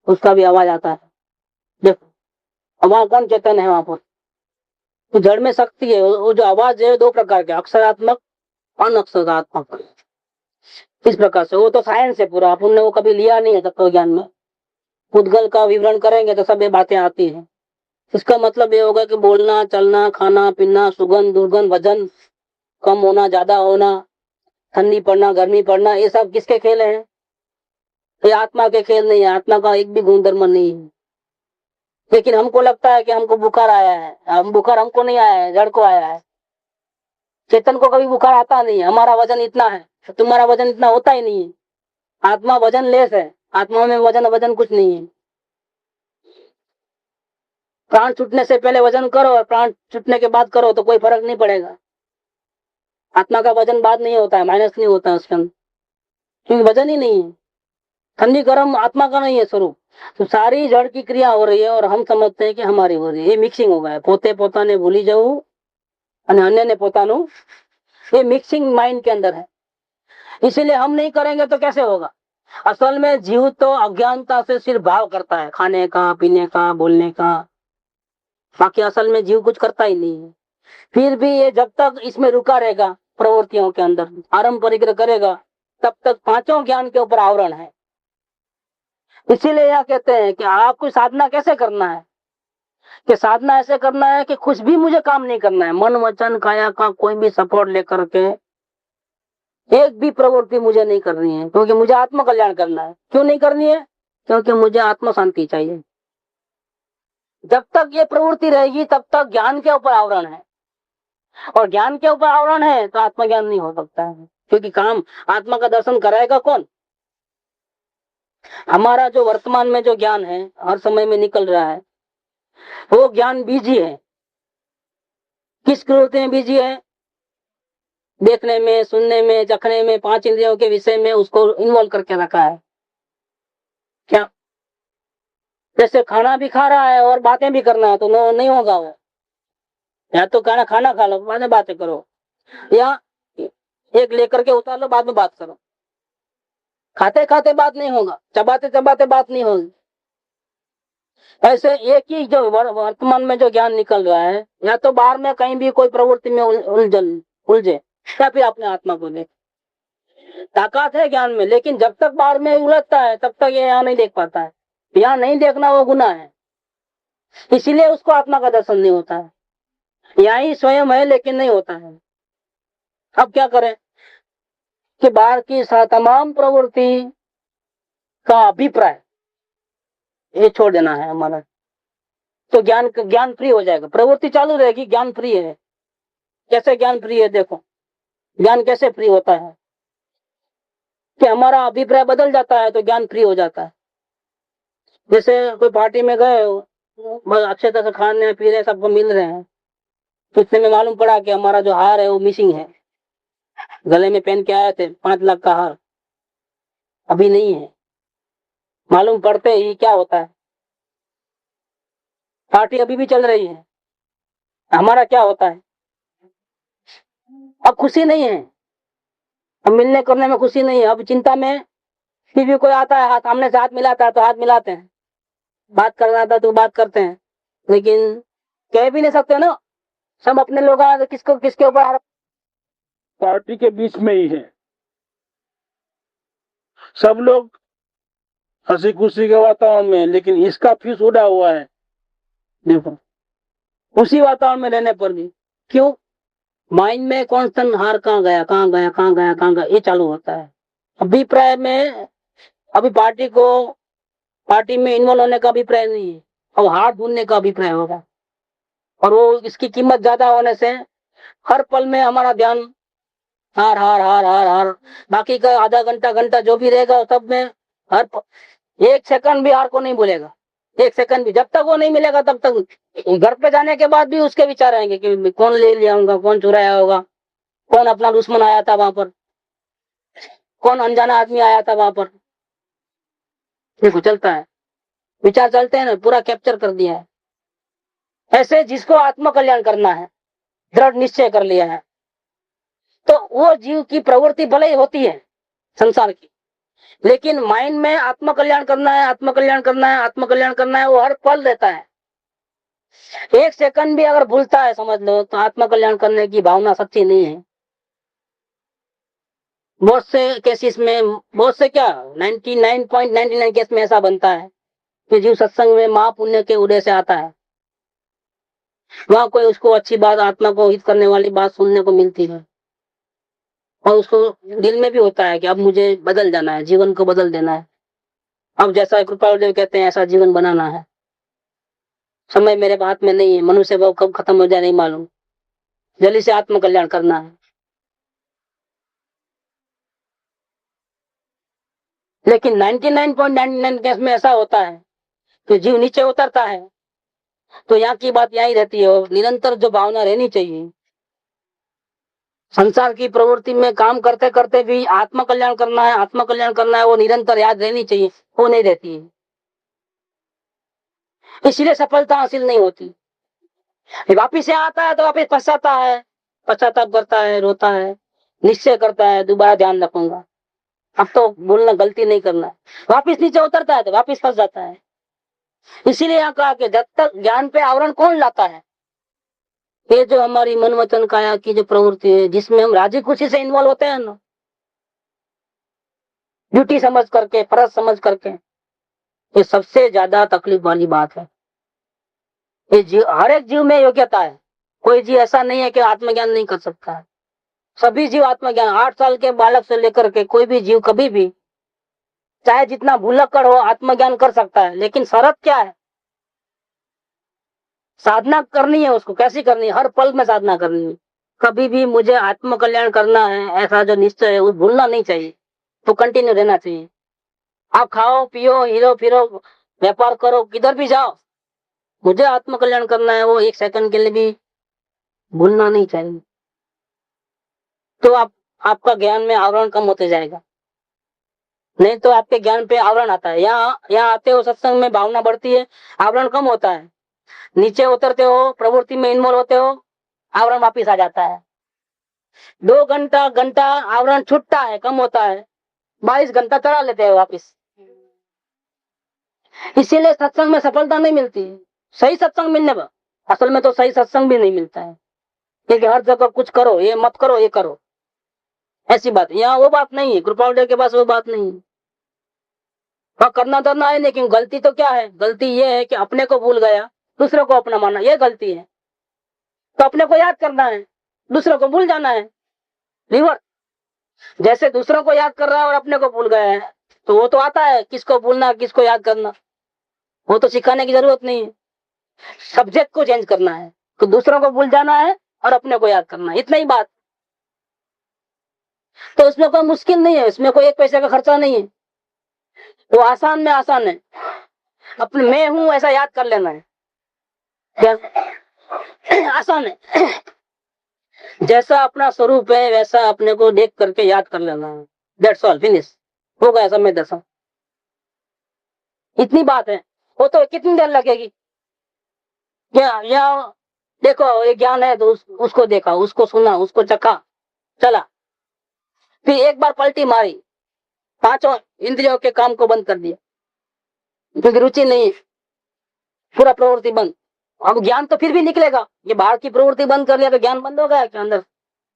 उसका भी आवाज आता है। देखो वहां कौन चेतन है? वहां पर तो जड़ में शक्ति है। वो जो आवाज है दो प्रकार के, अक्षरात्मक, अनअक्षरात्मक। इस प्रकार से वो तो साइंस है पूरा, अपन ने वो कभी लिया नहीं है तत्व ज्ञान में। उद्गल का विवरण करेंगे तो सब ये बातें आती हैं। इसका मतलब ये होगा कि बोलना, चलना, खाना पीना, सुगंध दुर्गंध, वजन कम होना, ज्यादा होना, ठंडी पड़ना, गर्मी पड़ना, ये सब किसके खेल हैं? ये आत्मा के खेल नहीं है। आत्मा का एक भी गुणधर्म नहीं है। लेकिन हमको लगता है कि हमको बुखार आया है। हम बुखार हमको नहीं आया है, जड़ को आया है। चेतन को कभी बुखार आता नहीं है। हमारा वजन इतना है, तुम्हारा वजन इतना होता ही नहीं है। आत्मा वजन लेस है। आत्मा में वजन वजन कुछ नहीं है। प्राण छूटने से पहले वजन करो और प्राण छूटने के बाद करो तो कोई फर्क नहीं पड़ेगा। आत्मा का वजन बाद नहीं होता है, माइनस नहीं होता है उसके अंदर, क्योंकि वजन ही नहीं है। ठंडी गर्म आत्मा का नहीं है स्वरूप। तो सारी जड़ की क्रिया हो रही है और हम समझते हैं कि हमारी हो रही है। ये मिक्सिंग हो गया है। पोते पोताने भूली जाऊ અને अन्य પોતાનું, ये मिक्सिंग माइंड के अंदर है। इसीलिए हम नहीं करेंगे तो कैसे होगा? असल में जीव तो अज्ञानता से सिर्फ भाव करता है, खाने का, पीने का, बोलने का। बाकी असल में जीव कुछ करता ही नहीं है। फिर भी ये जब तक इसमें रुका रहेगा, प्रवृत्तियों के अंदर आरंभ परिग्रह करेगा, तब तक पांचों ज्ञान के ऊपर आवरण है। इसीलिए यह कहते हैं कि आपको साधना कैसे करना है, कि साधना ऐसे करना है कि कुछ भी मुझे काम नहीं करना है। मन वचन काया का कोई भी सपोर्ट लेकर के एक भी प्रवृत्ति मुझे नहीं करनी है, क्योंकि मुझे आत्म कल्याण करना है। क्यों नहीं करनी है? क्योंकि मुझे आत्म शांति चाहिए। जब तक ये प्रवृत्ति रहेगी तब तक ज्ञान के ऊपर आवरण है, और ज्ञान के ऊपर आवरण है तो आत्मज्ञान नहीं हो सकता है। क्योंकि काम आत्मा का दर्शन कराएगा कौन? हमारा जो वर्तमान में जो ज्ञान है हर समय में निकल रहा है, वो ज्ञान बीजी है। किस प्रवृत्ति में बीजी है? देखने में, सुनने में, चखने में, पांच इंद्रियों के विषय में उसको इन्वॉल्व करके रखा है। क्या जैसे खाना भी खा रहा है और बातें भी करना है तो नहीं होगा वो। या तो खाना खाना खा लो, बाद में बातें करो, या एक लेकर के उतार लो, बाद में बात करो। खाते खाते बात नहीं होगा, चबाते चबाते बात नहीं होगी। ऐसे एक ही जो वर्तमान में जो ज्ञान निकल रहा है, या तो बाहर में कहीं भी कोई प्रवृत्ति में उलझे, या फिर अपने आत्मा को देख। ताकत है ज्ञान में, लेकिन जब तक बाहर में उलझता है तब तक ये यहाँ नहीं देख पाता है। यहाँ नहीं देखना वो गुनाह है, इसीलिए उसको आत्मा का दर्शन नहीं होता है। यहाँ ही स्वयं है लेकिन नहीं होता है। अब क्या करें कि बाहर की तमाम प्रवृत्ति का अभिप्राय ये छोड़ देना है हमारा, तो ज्ञान फ्री हो जाएगा। प्रवृत्ति चालू रहेगी, ज्ञान फ्री है। कैसे ज्ञान फ्री है? देखो ज्ञान कैसे फ्री होता है कि हमारा अभिप्राय बदल जाता है तो ज्ञान फ्री हो जाता है। जैसे कोई पार्टी में गए हो, अच्छे तरह से खाने पी रहे, सबको मिल रहे हैं, तो इतने में मालूम पड़ा कि हमारा जो हार है वो मिसिंग है। गले में पहन के आए थे 5 लाख का हार, अभी नहीं है। मालूम पड़ते ही क्या होता है? पार्टी अभी भी चल रही है, हमारा क्या होता है? अब खुशी नहीं है, अब मिलने करने में खुशी नहीं है, अब चिंता में। फिर भी कोई आता है, हाथ सामने से हाथ मिलाता है तो हाथ मिलाते हैं, बात करना था तो बात करते हैं, लेकिन कह भी नहीं सकते ना। सब अपने लोग आए तो किसको किसके ऊपर पार्टी के बीच में ही है। सब लोग हंसी खुशी के वातावरण में, लेकिन इसका फ्यूज उड़ा हुआ है। देखो उसी वातावरण में रहने पर भी क्यों माइंड में कॉन्स्टेंट हार कहाँ गया, कहाँ गया, कहाँ गया, कहाँ गया, ये चालू होता है। अभिप्राय में अभी पार्टी में इन्वॉल्व होने का अभिप्राय नहीं है, अब हार ढूंढने का अभिप्राय होगा। और वो इसकी कीमत ज्यादा होने से हर पल में हमारा ध्यान हार हार हार हार हार, बाकी का आधा घंटा घंटा जो भी रहेगा सब में हर एक सेकंड भी हार को नहीं बोलेगा। एक सेकंड भी, जब तक वो नहीं मिलेगा तब तक घर पे जाने के बाद भी उसके विचार आएंगे कि कौन ले लिया होगा, कौन चुराया होगा, कौन अपना दुश्मन आया था वहां पर, कौन अनजाना आदमी आया था वहां पर। देखो चलता है, विचार चलते हैं ना, पूरा कैप्चर कर दिया है। ऐसे जिसको आत्म कल्याण करना है, दृढ़ निश्चय कर लिया है, तो वो जीव की प्रवृत्ति भले ही होती है संसार की, लेकिन माइंड में आत्म कल्याण करना है, आत्म कल्याण करना है, आत्म कल्याण करना है, वो हर पल रहता है। एक सेकंड भी अगर भूलता है समझ लो तो आत्म कल्याण करने की भावना सच्ची नहीं है। बहुत से केसेस में, बहुत से क्या 99.99 केस में ऐसा बनता है कि जीव सत्संग में महापुण्य के उदय से आता है, वहां कोई उसको अच्छी बात, आत्मा को हित करने वाली बात सुनने को मिलती है, और उसको दिल में भी होता है कि अब मुझे बदल जाना है, जीवन को बदल देना है, अब जैसा कृपालुदेव कहते हैं ऐसा जीवन बनाना है। समय मेरे हाथ में नहीं है, मनुष्य भाव कब खत्म हो जाए नहीं मालूम, जल्दी से आत्म कल्याण करना है। लेकिन 99.99 केस में ऐसा होता है कि जीव नीचे उतरता है तो यहाँ की बात यही रहती है, और निरंतर जो भावना रहनी चाहिए, संसार की प्रवृत्ति में काम करते करते भी आत्म कल्याण करना है, आत्म कल्याण करना है, वो निरंतर याद रहनी चाहिए, वो नहीं रहती है, इसलिए सफलता हासिल नहीं होती। वापिस से आता है तो वापिस पछताता है, पश्चाताप करता है, रोता है, निश्चय करता है दोबारा ध्यान रखूंगा, अब तो बोलना गलती नहीं करना है, वापिस नीचे उतरता है तो वापिस फंस जाता है। इसीलिए यहाँ कहा कि जब तक ज्ञान पे आवरण कौन लाता है, ये जो हमारी मन वचन काया की जो प्रवृत्ति है, जिसमें हम राजी खुशी से इन्वॉल्व होते हैं ना, ड्यूटी समझ करके, फर्ज समझ करके, ये सबसे ज्यादा तकलीफ वाली बात है। ये जीव, हर एक जीव में योग्यता है, कोई जीव ऐसा नहीं है कि आत्मज्ञान नहीं कर सकता है, सभी जीव आत्मज्ञान, 8 साल के बालक से लेकर के कोई भी जीव कभी भी चाहे जितना भुलक्कड़ हो आत्मज्ञान कर सकता है। लेकिन शर्त क्या है, साधना करनी है उसको, कैसी करनी है, हर पल में साधना करनी है। कभी भी मुझे आत्म कल्याण करना है ऐसा जो निश्चय है वो भूलना नहीं चाहिए, तो कंटिन्यू रहना चाहिए। आप खाओ पियो, हिरो फिरो, व्यापार करो, किधर भी जाओ, मुझे आत्म कल्याण करना है, वो एक सेकंड के लिए भी भूलना नहीं चाहिए। तो आपका ज्ञान में आवरण कम होते जाएगा, नहीं तो आपके ज्ञान पे आवरण आता है। यहाँ आते हो सत्संग में भावना बढ़ती है, आवरण कम होता है, नीचे उतरते हो, प्रवृत्ति में इन्वॉल्व होते हो, आवरण वापिस आ जाता है। 2 घंटा घंटा आवरण छूटता है, कम होता है, 22 घंटा चढ़ा लेते हैं वापिस। इसीलिए सत्संग में सफलता नहीं मिलती, सही सत्संग मिलने पर असल में तो सही सत्संग भी नहीं मिलता है, क्योंकि हर जगह कुछ करो, ये मत करो, ये करो, ऐसी बात। यहाँ वो बात नहीं है, कृपालुदेव के पास वो बात नहीं है। वहाँ करना धरना है, लेकिन गलती तो क्या है, गलती ये है कि अपने को भूल गया, दूसरों को अपना माना, ये गलती है। तो अपने को याद करना है, दूसरों को भूल जाना है, रिवर्स। जैसे दूसरों को याद कर रहा है और अपने को भूल गया है, तो वो तो आता है किसको भूलना किसको याद करना, वो तो सिखाने की जरूरत नहीं है। सब्जेक्ट को चेंज करना है, तो दूसरों को भूल जाना है और अपने को याद करना है, इतना ही बात। तो इसमें कोई मुश्किल नहीं है, इसमें कोई 1 पैसे का खर्चा नहीं है, वो आसान में आसान है। अपने मैं हूं ऐसा याद कर लेना है, क्या आसान है। जैसा अपना स्वरूप है वैसा अपने को देख करके याद कर लेना है, दैट्स ऑल, फिनिश हो गया समय दशा, इतनी बात है। वो तो कितनी देर लगेगी, क्या या देखो ये ज्ञान है तो उसको देखा, उसको सुना, उसको चखा, चला, फिर एक बार पलटी मारी, 5 इंद्रियों के काम को बंद कर दिया, क्योंकि रुचि नहीं, पूरा प्रवृत्ति बंद। अब ज्ञान तो फिर भी निकलेगा, ये बाहर की प्रवृत्ति बंद कर लिया तो ज्ञान बंद हो गया क्या, अंदर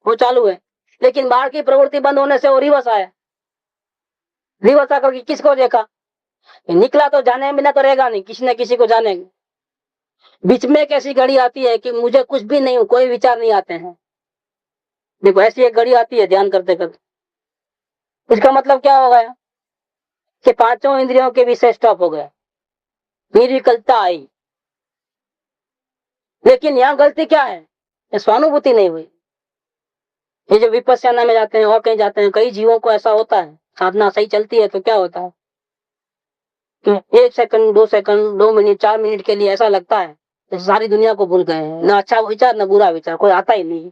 वो चालू है। लेकिन बाहर की प्रवृत्ति बंद होने से वो रिवर्स आया, रिवर्स आकर किसको देखा, निकला तो जाने बिना तो रहेगा नहीं, किसी न किसी को जानेगा। बीच में एक ऐसी घड़ी आती है कि मुझे कुछ भी नहीं हूं, कोई विचार नहीं आते हैं। देखो ऐसी एक घड़ी आती है ध्यान करते करते, इसका मतलब क्या हो गया कि 5 इंद्रियों के विषय स्टॉप हो गया, निर्विकल्पता आई। लेकिन यहाँ गलती क्या है, स्वानुभूति नहीं हुई, ये जो विपस्यना में जाते हैं और कहीं जाते हैं, कई जीवों को ऐसा होता है, साधना सही चलती है तो क्या होता है कि 1 सेकंड 2 सेकंड 2 मिनट 4 मिनट के लिए ऐसा लगता है जैसे सारी दुनिया को भूल गए हैं, ना अच्छा विचार ना बुरा विचार, कोई आता ही नहीं,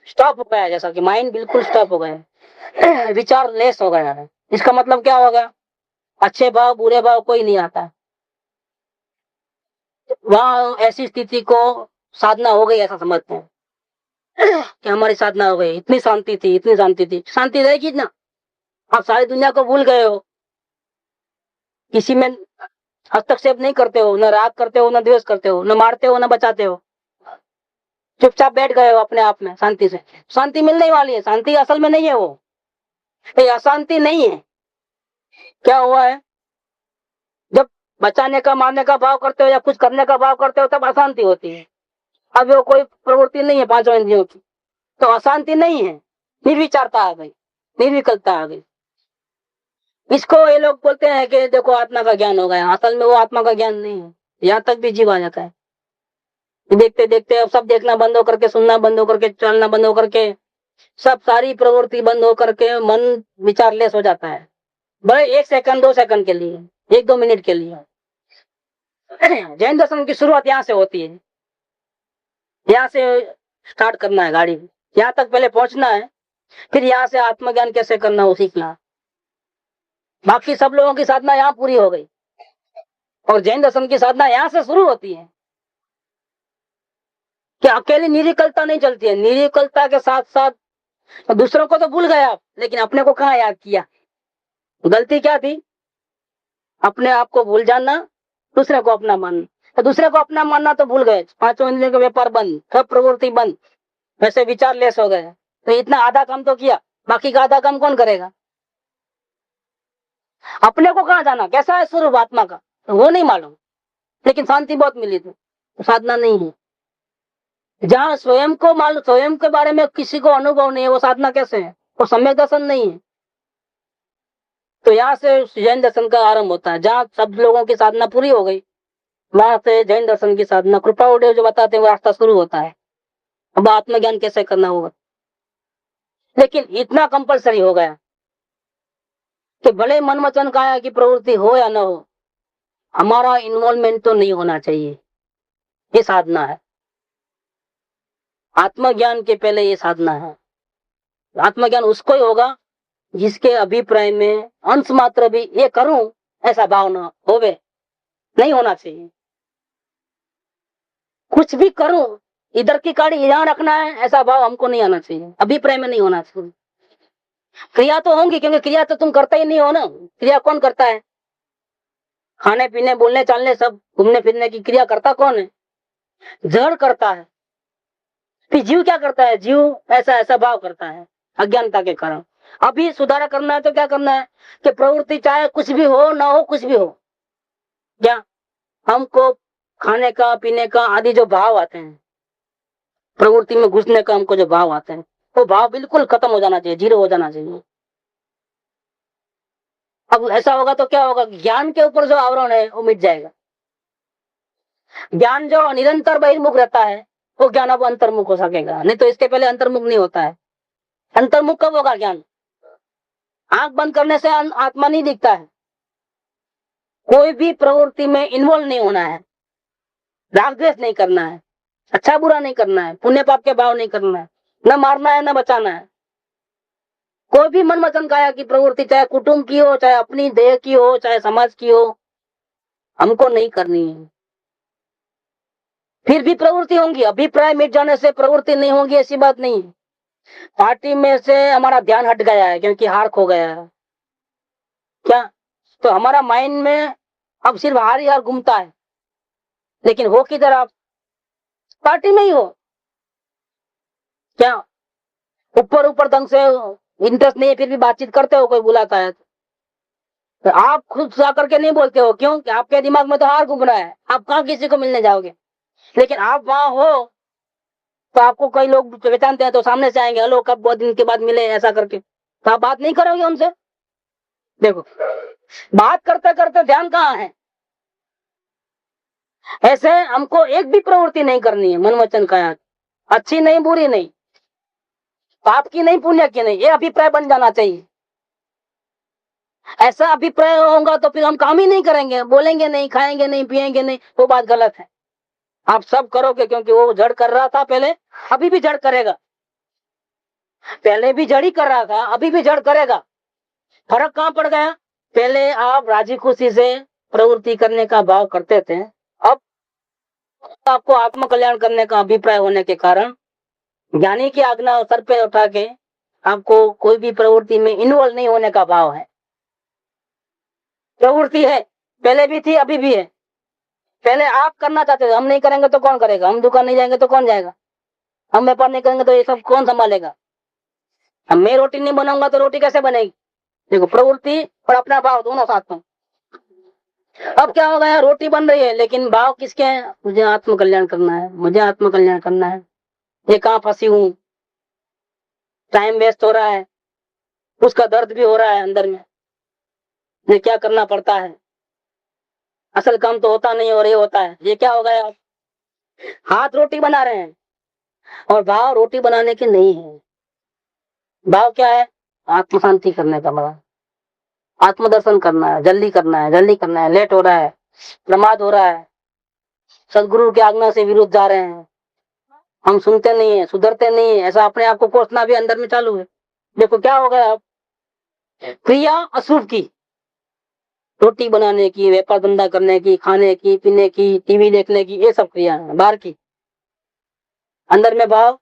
स्टॉप हो गया है, जैसा कि माइंड बिल्कुल स्टॉप हो गया है, विचार लेस हो गया है। इसका मतलब क्या होगा, अच्छे भाव बुरे भाव कोई नहीं आता है वहां। ऐसी स्थिति को साधना हो गई ऐसा समझते हैं कि हमारी साधना हो गई, इतनी शांति थी, इतनी शांति थी। शांति रहेगी ना, आप सारी दुनिया को भूल गए हो, किसी में हस्तक्षेप नहीं करते हो, न राग करते हो, न द्वेष करते हो, न मारते हो, न बचाते हो, चुपचाप बैठ गए हो अपने आप में शांति से। शांति मिलने वाली है, शांति असल में नहीं है, वो ये अशांति नहीं है। क्या हुआ है, जब बचाने का मारने का भाव करते हो या कुछ करने का भाव करते हो तब अशांति होती है। अब वो कोई प्रवृत्ति नहीं है पांचों इंद्रियों की, तो अशांति नहीं है, निर्विचारता आ गई, निर्विकल्पता आ गई। इसको ये लोग बोलते हैं कि देखो आत्मा का ज्ञान हो गया, असल में वो आत्मा का ज्ञान नहीं है। यहाँ तक भी जीव आ जाता है, देखते देखते अब सब देखना बंद हो करके, सुनना बंद हो करके, चलना बंद हो करके, सब सारी प्रवृत्ति बंद हो करके मन विचारलेस हो जाता है, बड़े 1 सेकंड 2 सेकंड के लिए, 1-2 मिनट के लिए। जैन दर्शन की शुरुआत यहाँ से होती है, यहाँ से स्टार्ट करना है गाड़ी, यहाँ तक पहले पहुंचना है, फिर यहाँ से आत्मज्ञान कैसे करना वो सीखना। बाकी सब लोगों की साधना यहाँ पूरी हो गई और जैन दर्शन की साधना यहाँ से शुरू होती है कि अकेली निर्विकल्पता नहीं चलती है, निर्विकल्पता के साथ साथ दूसरों को तो भूल गए आप, लेकिन अपने को कहाँ याद किया। गलती क्या थी, अपने आप को भूल जाना, दूसरे को अपना मानना। तो दूसरे को अपना मानना तो भूल गए, पांचों इंद्रियों का व्यापार बंद, सब प्रवृत्ति बंद, वैसे विचार लेस हो गए। तो इतना आधा काम तो किया, बाकी का आधा काम कौन करेगा। अपने को कहाँ जाना, कैसा है स्वरूप आत्मा का, तो वो नहीं मालूम, लेकिन शांति बहुत मिली थी, तो साधना नहीं है। जहाँ स्वयं को मालूम, स्वयं के बारे में किसी को अनुभव नहीं है, वो साधना कैसे है, वो सम्यक दर्शन नहीं है। तो यहाँ से जैन दर्शन का आरंभ होता है। जहाँ सब लोगों की साधना पूरी हो गई, वहां से जैन दर्शन की साधना, कृपा उदय जो बताते हैं वो रास्ता शुरू होता है। अब आत्मज्ञान कैसे करना होगा, लेकिन इतना कंपलसरी हो गया कि भले मन वचन काया की प्रवृत्ति हो या न हो, हमारा इन्वॉल्वमेंट तो नहीं होना चाहिए। ये साधना है, आत्मज्ञान के पहले ये साधना है। आत्मज्ञान उसको ही होगा जिसके अभिप्राय में अंश मात्र भी ये करूं ऐसा भावना होवे, नहीं होना चाहिए। कुछ भी करूं, इधर की काड़ी यहाँ रखना है, ऐसा भाव हमको नहीं आना चाहिए, अभिप्राय में नहीं होना चाहिए। क्रिया तो होंगी, क्योंकि क्रिया तो तुम करते ही नहीं हो ना। क्रिया कौन करता है, खाने पीने बोलने चालने सब घूमने फिरने की क्रिया करता कौन है, जड़ करता है। फिर जीव क्या करता है, जीव ऐसा ऐसा भाव करता है अज्ञानता के कारण। अभी सुधार करना है तो क्या करना है कि प्रवृत्ति चाहे कुछ भी हो ना हो, कुछ भी हो, क्या हमको खाने का पीने का आदि जो भाव आते हैं, प्रवृत्ति में घुसने का हमको जो भाव आते हैं, वो भाव बिल्कुल खत्म हो जाना चाहिए, जीरो हो जाना चाहिए। अब ऐसा होगा तो क्या होगा, ज्ञान के ऊपर जो आवरण है वो मिट जाएगा। ज्ञान जो निरंतर बहिर्मुख रहता है वो ज्ञान अब अंतर्मुख हो सकेगा, नहीं तो इसके पहले अंतर्मुख नहीं होता है। अंतर्मुख कब होगा ज्ञान, आंख बंद करने से आत्मा नहीं दिखता है। कोई भी प्रवृत्ति में इन्वॉल्व नहीं होना है, राग द्वेष नहीं करना है, अच्छा बुरा नहीं करना है, पुण्य पाप के भाव नहीं करना है, न मारना है न बचाना है। कोई भी मन वचन काया की प्रवृत्ति, चाहे कुटुंब की हो, चाहे अपनी देह की हो, चाहे समाज की हो, हमको नहीं करनी है। फिर भी प्रवृत्ति होंगी, अभिप्राय मिट जाने से प्रवृत्ति नहीं होगी ऐसी बात नहीं है। पार्टी में से हमारा ध्यान हट गया है क्योंकि हार खो गया है, क्या तो हमारा माइंड में अब सिर्फ हार ही हार घूमता है, लेकिन हो किधर आप, पार्टी में ही हो। क्या ऊपर ऊपर ढंग से इंटरेस्ट नहीं है, फिर भी बातचीत करते हो, कोई बुलाता है तो आप खुद जा करके नहीं बोलते हो, क्यों कि आपके दिमाग में तो हार घूम रहा है, आप कहाँ किसी को मिलने जाओगे। लेकिन आप वहां हो तो आपको कई लोग पहचानते हैं तो सामने से आएंगे, हेलो कब बहुत दिन के बाद मिले, ऐसा करके, तो आप बात नहीं करोगे उनसे। देखो बात करते करते ध्यान कहाँ है। ऐसे हमको एक भी प्रवृत्ति नहीं करनी है, मन वचन काया, अच्छी नहीं बुरी नहीं, पाप की नहीं, पुण्य की नहीं, ये अभिप्राय बन जाना चाहिए। ऐसा अभिप्राय होगा तो फिर हम काम ही नहीं करेंगे, बोलेंगे नहीं, खाएंगे नहीं, पिएंगे नहीं, वो बात गलत है। आप सब करोगे, क्योंकि वो जड़ कर रहा था पहले, अभी भी जड़ करेगा। पहले भी जड़ ही कर रहा था, अभी भी जड़ करेगा। फर्क कहाँ पड़ गया? पहले आप राजी खुशी से प्रवृत्ति करने का भाव करते थे, अब आपको आत्म कल्याण करने का अभिप्राय होने के कारण ज्ञानी की आज्ञा सर पे उठा के आपको कोई भी प्रवृत्ति में इन्वॉल्व नहीं होने का भाव है। प्रवृत्ति है, पहले भी थी, अभी भी है। पहले आप करना चाहते थे, हम नहीं करेंगे तो कौन करेगा, हम दुकान नहीं जाएंगे तो कौन जाएगा, हम व्यापार नहीं करेंगे तो ये सब कौन संभालेगा, अब मैं रोटी नहीं बनाऊंगा तो रोटी कैसे बनेगी। देखो, प्रवृत्ति और अपना भाव दोनों साथ में। अब क्या हो गया, रोटी बन रही है लेकिन भाव किसके हैं? मुझे आत्म कल्याण करना है, मुझे आत्म कल्याण करना है। ये कहाँ फंसी हूँ, टाइम वेस्ट हो रहा है, उसका दर्द भी हो रहा है अंदर में, ये क्या करना पड़ता है, असल काम तो होता नहीं और ये होता है। ये क्या हो गया, आप हाथ रोटी बना रहे हैं और भाव रोटी बनाने के नहीं है। भाव क्या है? आत्म शांति करने का भाव, आत्मदर्शन करना है, जल्दी करना है, जल्दी करना है, लेट हो रहा है, प्रमाद हो रहा है, सदगुरु की आज्ञा से विरुद्ध जा रहे हैं, हम सुनते नहीं है, सुधरते नहीं है, ऐसा अपने आप को कोसना भी अंदर में चालू है। देखो क्या हो गया, अब क्रिया अशुभ की, रोटी बनाने की, व्यापार धंधा करने की, खाने की, पीने की, टीवी देखने की, ये सब क्रिया है बाहर की। अंदर में भाव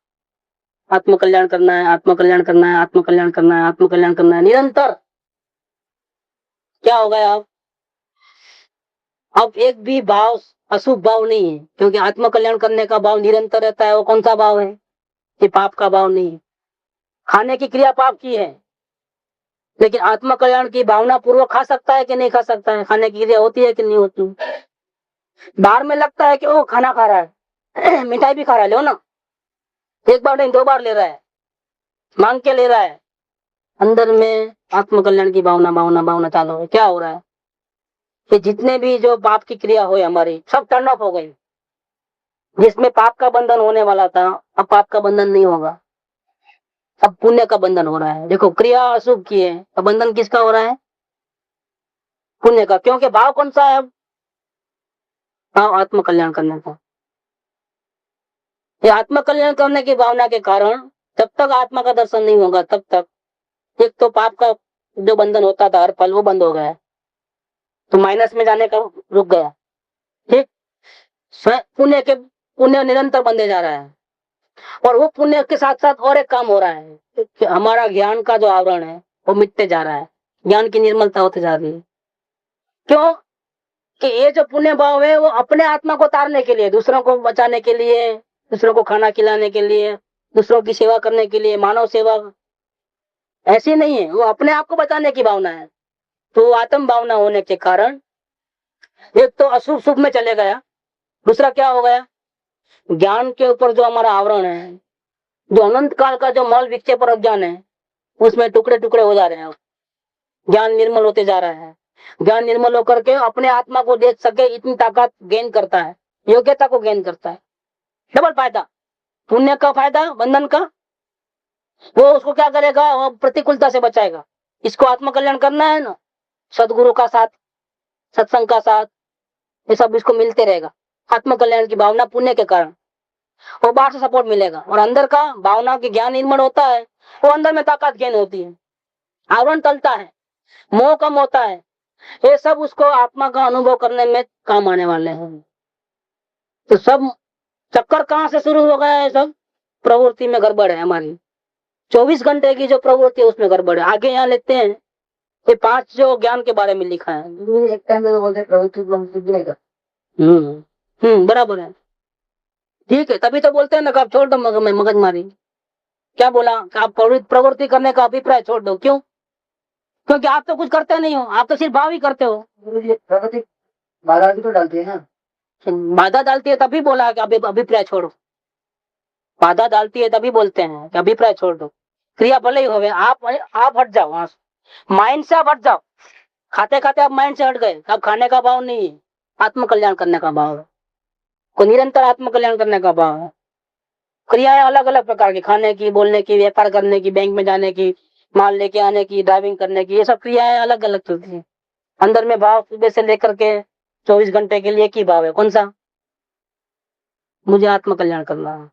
आत्म कल्याण करना है, आत्म कल्याण करना है, आत्म कल्याण करना है, आत्म कल्याण करना है, निरंतर। क्या हो गया, अब एक भी भाव अशुभ भाव नहीं है, क्योंकि आत्म कल्याण करने का भाव निरंतर रहता है। वो कौन सा भाव है? ये पाप का भाव नहीं है। खाने की क्रिया पाप की है, लेकिन आत्म कल्याण की भावना पूर्वक खा सकता है कि नहीं खा सकता है? खाने की क्रिया होती है कि नहीं होती? बाहर में लगता है कि वो खाना खा रहा है मिठाई भी खा रहा है, लो ना, एक बार नहीं 2 बार ले रहा है, मांग के ले रहा है। अंदर में आत्म कल्याण की भावना भावना भावना चालू है। क्या हो रहा है कि जितने भी जो पाप की क्रिया हुई हमारी, सब टर्न ऑफ हो गई। जिसमें पाप का बंधन होने वाला था, अब पाप का बंधन नहीं होगा, अब पुण्य का बंधन हो रहा है। देखो, क्रिया अशुभ की है, अब बंधन किसका हो रहा है? पुण्य का। क्योंकि भाव कौन सा है? अब भाव आत्म कल्याण करने का। ये आत्म कल्याण करने की भावना के कारण जब तक आत्मा का दर्शन नहीं होगा, तब तक एक तो पाप का जो बंधन होता था हर पल, वो बंद हो गया, तो माइनस में जाने का रुक गया। ठीक, पुण्य निरंतर बंधे जा रहा है। और वो पुण्य के साथ साथ और एक काम हो रहा है कि हमारा ज्ञान का जो आवरण है वो मिटते जा रहा है, ज्ञान की निर्मलता होती जा रही है। क्यों? कि ये जो पुण्य भाव है वो अपने आत्मा को तारने के लिए, दूसरों को बचाने के लिए, दूसरों को खाना खिलाने के लिए, दूसरों की सेवा करने के लिए, मानव सेवा, ऐसी नहीं है, वो अपने आप को बचाने की भावना है। तो आत्म भावना होने के कारण एक तो अशुभ शुभ में चले गया, दूसरा क्या हो गया, ज्ञान के ऊपर जो हमारा आवरण है, जो अनंत काल का जो मल विक्षेप और अज्ञान है, उसमें टुकड़े टुकड़े हो जा रहे हैं। ज्ञान निर्मल होते जा रहा है। ज्ञान निर्मल होकर के अपने आत्मा को देख सके इतनी ताकत गेन करता है, योग्यता को गेन करता है। डबल फायदा, पुण्य का फायदा, बंधन का। वो उसको क्या करेगा, वो प्रतिकूलता से बचाएगा। इसको आत्म कल्याण करना है ना, सदगुरु का साथ, सत्संग का साथ, ये सब इसको मिलते रहेगा। आत्म कल्याण की भावना पुण्य के कारण वो बाहर से सपोर्ट मिलेगा, और अंदर का भावना की ज्ञान निर्मल होता है, वो अंदर में ताकत गेन होती है, आवरण टलता है, मोह कम होता है। ये सब उसको आत्मा का अनुभव करने में काम आने वाले हैं। तो सब चक्कर कहाँ से शुरू हो गया है? सब प्रवृत्ति में गड़बड़ है हमारी। 24 घंटे की जो प्रवृत्ति है उसमें गड़बड़ है। आगे यहाँ लेते हैं, ये 5 जो ज्ञान के बारे में लिखा है, एक टाइम में बोलते प्रवृत्ति। बराबर है, ठीक है, तभी तो बोलते हैं ना, आप छोड़ दो मगज मारी। क्या बोला? आप प्रवृत्ति करने का अभिप्राय छोड़ दो। क्यों? क्योंकि आप तो कुछ करते नहीं हो, आप तो सिर्फ भाव ही करते हो। प्रवृत्ति बाधा भी तो डालती है ना, बाधा डालती है तभी बोला कि अभिप्राय छोड़ो। बाधा डालती है तभी बोलते हैं कि अभिप्राय छोड़ दो। क्रिया भले ही होवे, आप हट जाओ वहां से, माइंड से आप हट जाओ। खाते खाते आप माइंड से हट गए, अब खाने का भाव नहीं है, आत्म कल्याण करने का भाव है, को निरंतर आत्म कल्याण करने का भाव है। क्रियाएं अलग अलग प्रकार की, खाने की, बोलने की, व्यापार करने की, बैंक में जाने की, माल लेके आने की, ड्राइविंग करने की, ये सब क्रियाएं अलग अलग चलती है। अंदर में भाव सुबह से लेकर के 24 घंटे के लिए एक ही भाव है, कौन सा? मुझे आत्म कल्याण करना है।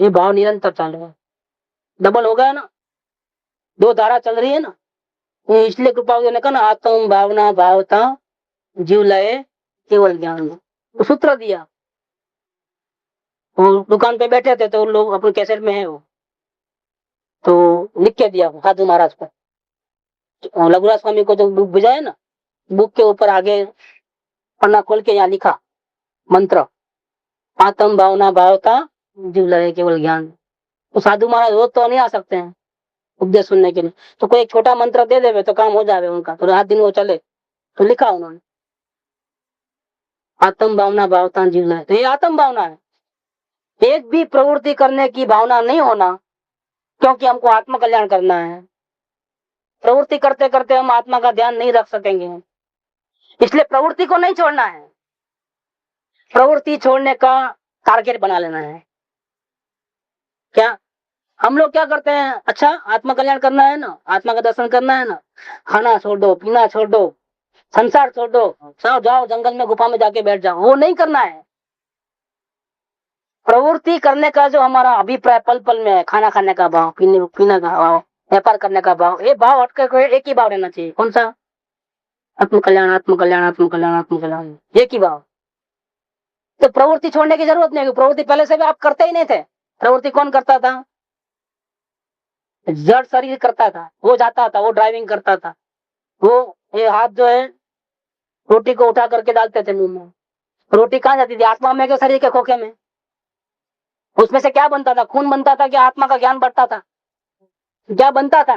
ये भाव निरंतर चालू है, डबल हो गया ना, दो धारा चल रही है ना। ये इसलिए कृपा ने कहा ना, आत्म भावना भावता जीव लय केवल ज्ञान, तो सूत्र दिया। वो दुकान पे बैठे थे तो लोग अपने कैसेट में है वो, तो लिख के दिया साधु महाराज को, लघुराज स्वामी को जो बुक बुझाया ना, बुक के ऊपर आगे पन्ना खोल के यहाँ लिखा मंत्र, आत्म भावना भावता जीव लय केवल ज्ञान। तो साधु महाराज रोज तो नहीं आ सकते हैं उपदेश सुनने के लिए, तो कोई एक छोटा मंत्र दे देवे तो काम हो जावे उनका, तो रात दिन वो चले, तो लिखा उन्होंने आत्म भावना भावता जीव लय। तो ये आत्म भावना है, एक भी प्रवृत्ति करने की भावना नहीं होना, क्योंकि हमको आत्म कल्याण करना है। प्रवृत्ति करते करते हम आत्मा का ध्यान नहीं रख सकेंगे, इसलिए प्रवृत्ति को नहीं छोड़ना है, प्रवृत्ति छोड़ने का टारगेट बना लेना है। क्या हम लोग क्या करते हैं, अच्छा आत्मा कल्याण करना है ना, आत्मा का दर्शन करना है ना, खाना छोड़ दो, पीना छोड़ दो, संसार छोड़ दो, सब जाओ जंगल में गुफा में जाके बैठ जाओ, वो नहीं करना है। प्रवृत्ति करने का जो हमारा अभिप्राय पल पल में है, खाना खाने का भाव, पीने का भाव, व्यापार करने का भाव, ये भाव हटके कोई एक ही भाव रहना चाहिए, कौन सा? आत्म कल्याण, आत्म कल्याण, आत्म कल्याण, आत्म कल्याण, एक ही भाव। तो प्रवृत्ति छोड़ने की जरूरत नहीं है, प्रवृत्ति पहले से भी आप करते ही नहीं थे। प्रवृत्ति कौन करता था? जड़ शरीर करता था, वो जाता था, वो ड्राइविंग करता था, वो ये हाथ जो है रोटी को उठा करके डालते थे मुंह में, रोटी कहाँ जाती थी? आत्मा में के शरीर के खोखे में। उसमें से क्या बनता था? खून बनता था कि आत्मा का ज्ञान बढ़ता था? क्या बनता था?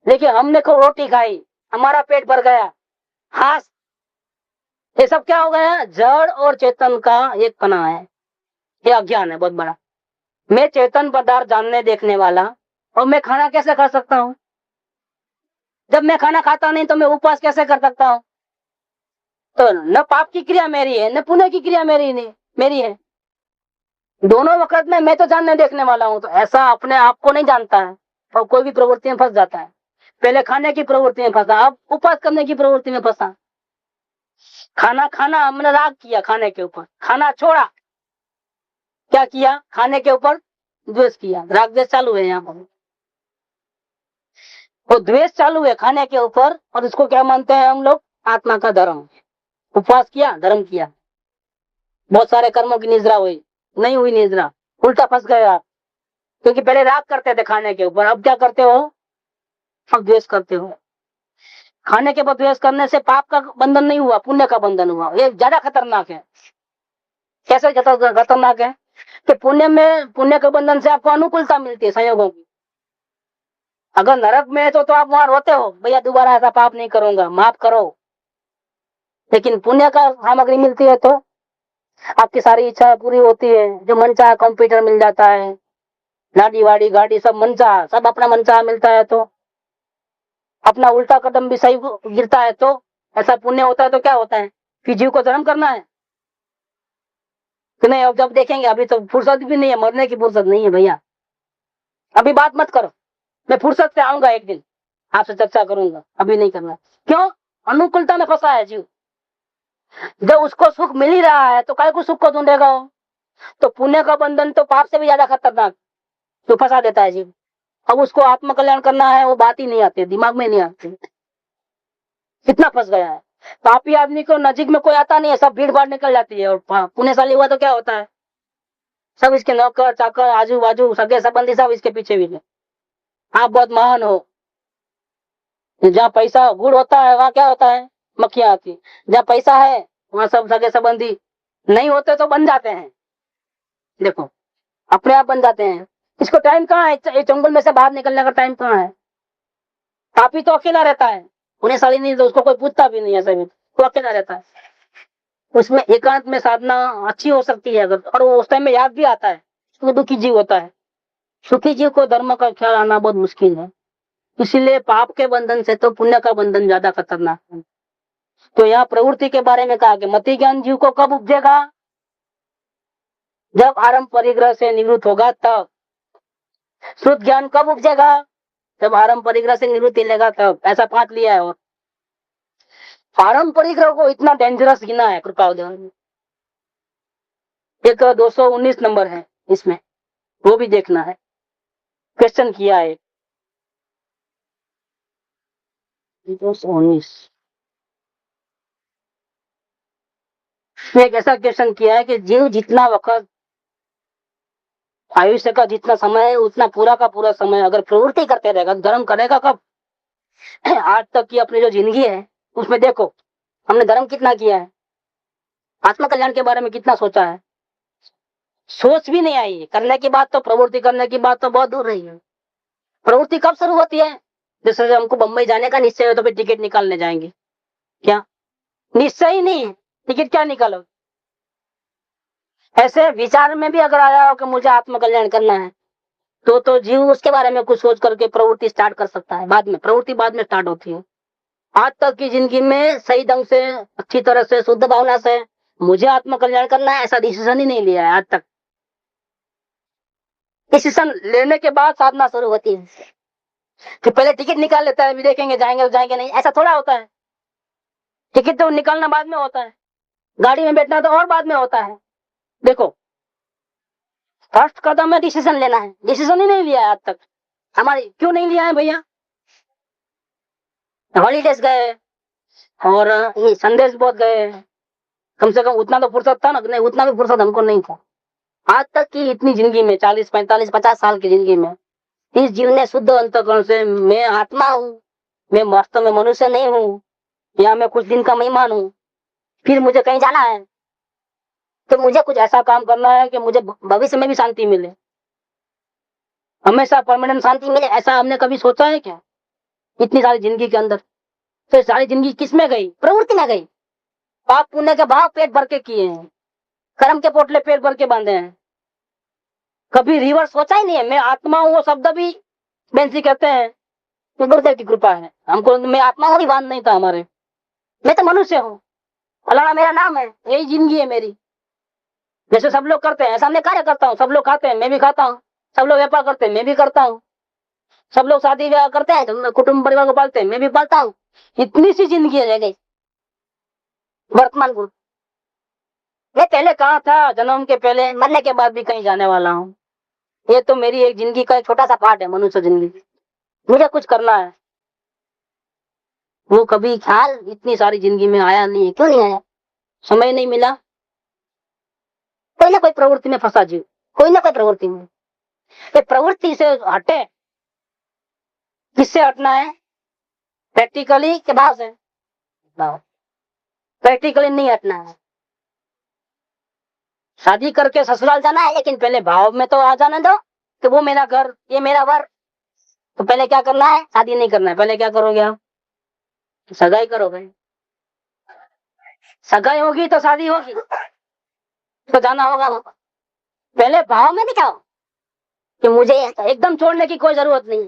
लेकिन हमने खूब रोटी खाई, हमारा पेट भर गया, हाँ, ये सब क्या हो गया? जड़ और चेतन का एक पना है, ये अज्ञान है बहुत बड़ा। मैं चेतन पदार्थ जानने देखने वाला, और मैं खाना कैसे खा सकता हूँ? जब मैं खाना खाता नहीं तो मैं उपवास कैसे कर सकता हूँ? तो न पाप की क्रिया मेरी है, न पुण्य की क्रिया मेरी है, दोनों वक्त में मैं तो जानने देखने वाला हूँ। तो ऐसा अपने आप को नहीं जानता है और कोई भी प्रवृत्ति में फंस जाता है। पहले खाने की प्रवृत्ति में फंसा, अब उपवास करने की प्रवृत्ति में फंसा। खाना हमने राग किया, खाने के ऊपर खाना छोड़ा, क्या किया? खाने के ऊपर द्वेष किया, राग द्वेष चालू है यहाँ पर, वो द्वेष चालू है खाने के ऊपर। और इसको क्या मानते हैं हम लोग? आत्मा का धर्म। उपवास किया, धर्म किया, बहुत सारे कर्मों की निद्रा हुई, नहीं हुई निद्रा, उल्टा फंस गए आप, क्योंकि पहले राग करते थे खाने के ऊपर, अब क्या करते हो? अब द्वेष करते हो। खाने के ऊपर द्वेष करने से पाप का बंधन नहीं हुआ, पुण्य का बंधन हुआ। ये ज्यादा खतरनाक है। कैसे खतरनाक है? कि पुण्य के बंधन से आपको अनुकूलता मिलती है, संयोगों की। अगर नरक में है तो आप वहां रोते हो, भैया दोबारा ऐसा पाप नहीं करूंगा, माफ करो। लेकिन पुण्य का सामग्री मिलती है तो आपकी सारी इच्छा पूरी होती है। जो मन चाह कंप्यूटर मिल जाता है, लाड़ी वाड़ी गाड़ी सब मन चाह, सब अपना मन चाह मिलता है, तो अपना उल्टा कदम भी सही गिरता है, तो ऐसा पुण्य होता है। तो क्या होता है कि जीव को धर्म करना है कि नहीं? अब जब देखेंगे, अभी तो फुर्सत भी नहीं है, मरने की फुर्सत नहीं है भैया, अभी बात मत करो, मैं फुर्सत से आऊंगा एक दिन, आपसे चर्चा करूंगा, अभी नहीं करना। क्यों? अनुकूलता में फंसा है जीव। जब उसको सुख मिल ही रहा है तो काय को सुख को ढूंढेगा वो? तो पुण्य का बंधन तो पाप से भी ज्यादा खतरनाक, जो फंसा देता है जीव। अब उसको आत्म कल्याण करना है, वो बात ही नहीं आती, दिमाग में नहीं आती, कितना फंस गया है। पापी आदमी को नजीक में कोई आता नहीं है, सब भीड़ भाड़ निकल जाती है। और पुण्यशाली हुआ तो क्या होता है? सब इसके नौकर चाकर, आजू बाजू सगे संबंधी सब इसके पीछे भी है। आप बहुत महान हो। जहाँ पैसा गुड़ होता है वहाँ क्या होता है? मक्खियां आती। जहाँ पैसा है वहाँ सब सगे संबंधी नहीं होते तो बन जाते हैं। देखो अपने आप बन जाते हैं। इसको टाइम कहाँ है? ये जंगल में से बाहर निकलने का टाइम कहाँ है? पापी तो अकेला रहता है, उन्हें साली नहीं, तो उसको कोई पूछता भी नहीं है, सभी तो अकेला रहता है। उसमें एकांत में साधना अच्छी हो सकती है अगर, और वो उस टाइम में याद भी आता है। तो दुखी जीव होता है, सुखी जीव को धर्म का ख्याल आना बहुत मुश्किल है। इसीलिए पाप के बंधन से तो पुण्य का बंधन ज्यादा खतरनाक है। तो यहाँ प्रवृत्ति के बारे में कहा कि मति ज्ञान जीव को कब उपजेगा? जब आरंभ परिग्रह से निवृत्त होगा तब। शुद्ध ज्ञान कब उपजेगा? जब आरंभ परिग्रह से निवृत्ति लेगा तब। ऐसा पाठ लिया है। और आरंभ परिग्रह को इतना डेंजरस गिना है कृपाल ने। एक 219 नंबर है इसमें, वो भी देखना है। क्वेश्चन किया है 219 एक ऐसा क्वेश्चन किया है कि जीव जितना वक्त, आयुष्य का जितना समय है उतना पूरा का पूरा समय अगर प्रवृत्ति करते रहेगा, धर्म करेगा कब? आज तक की अपनी जो जिंदगी है उसमें देखो हमने धर्म कितना किया है, आत्म कल्याण के बारे में कितना सोचा है। सोच भी नहीं आई, करने की बात तो, प्रवृत्ति करने की बात तो बहुत दूर रही है। प्रवृत्ति कब शुरू होती है? जैसे हमको बंबई जाने का निश्चय है तो फिर टिकट निकालने जाएंगे। क्या निश्चय ही नहीं है, टिकट क्या निकालो? ऐसे विचार में भी अगर आया हो कि मुझे आत्म कल्याण करना है तो जीव उसके बारे में कुछ सोच करके प्रवृत्ति स्टार्ट कर सकता है। बाद में प्रवृत्ति बाद में स्टार्ट होती है। आज तक की जिंदगी में सही ढंग से, अच्छी तरह से, शुद्ध भावना से मुझे आत्म कल्याण करना है ऐसा डिसीजन ही नहीं लिया है आज तक। डिसीजन लेने के बाद साधना शुरू होती है कि पहले टिकट निकाल लेता है, अभी देखेंगे जाएंगे तो जाएंगे नहीं, ऐसा थोड़ा होता है। टिकट तो निकालना बाद में होता है, गाड़ी में बैठना तो और बाद में होता है। देखो फर्स्ट कदम है डिसीजन लेना है, डिसीजन ही नहीं लिया है आज तक। हमारी क्यों नहीं लिया है भैया? हॉलीडेज गए और ये संदेश बहुत गए, कम से कम उतना तो फुर्सत था ना, नहीं उतना भी फुर्सत हमको नहीं था। आज तक की इतनी जिंदगी में 40, 45, 50 साल की जिंदगी में इस जीव ने शुद्ध अंतःकरण से मैं आत्मा हूँ, मैं वास्तव में मनुष्य नहीं हूँ, या मैं कुछ दिन का मेहमान हूँ, फिर मुझे कहीं जाना है तो मुझे कुछ ऐसा काम करना है कि मुझे भविष्य में भी शांति मिले, हमेशा परमानेंट शांति मिले, ऐसा हमने कभी सोचा है क्या? इतनी सारी जिंदगी के अंदर तो सारी जिंदगी किस में गई? प्रवृत्ति में गई। पाप पुण्य के भाव पेट भर के किए हैं, कर्म के पोटले पेट भर के बांधे हैं, कभी रिवर्स सोचा ही नहीं है। मैं आत्मा हूँ वो शब्द भी बेंसी कहते हैं तो गुरुदेव की कृपा है हमको, मैं आत्मा हूँ भी बांध नहीं था हमारे, मैं तो मनुष्य हूँ, फलाना मेरा नाम है, यही जिंदगी है मेरी। जैसे सब लोग करते हैं ऐसा मैं कार्य करता हूँ, सब लोग खाते हैं मैं भी खाता हूँ, सब लोग व्यापार करते हैं मैं भी करता हूँ, सब लोग शादी ब्याह करते हैं तो कुटुंब परिवार को पालते हैं मैं भी पालता हूँ। इतनी सी जिंदगी रह गई वर्तमान गुरु। मैं पहले कहाँ था, जन्म के पहले, मरने के बाद भी कहीं जाने वाला हूँ। ये तो मेरी एक जिंदगी का एक छोटा सा पार्ट है, मनुष्य जिंदगी। मुझे कुछ करना है, वो कभी ख्याल इतनी सारी जिंदगी में आया नहीं है। क्यों नहीं आया? समय नहीं मिला। कोई ना कोई प्रवृत्ति में फंसा जीव, कोई ना कोई प्रवृत्ति में। ये प्रवृत्ति से हटे, किससे हटना है? प्रैक्टिकली के भाव से? प्रैक्टिकली नहीं हटना है। शादी करके ससुराल जाना है लेकिन पहले भाव में तो आ जाने दो कि वो मेरा घर, ये मेरा वर। तो पहले क्या करना है? शादी नहीं करना है। पहले क्या करोगे आप? सगाई करोगे। सगाई होगी तो शादी होगी तो जाना होगा। पहले भाव में बिठाओ कि मुझे एकदम छोड़ने की कोई जरूरत नहीं।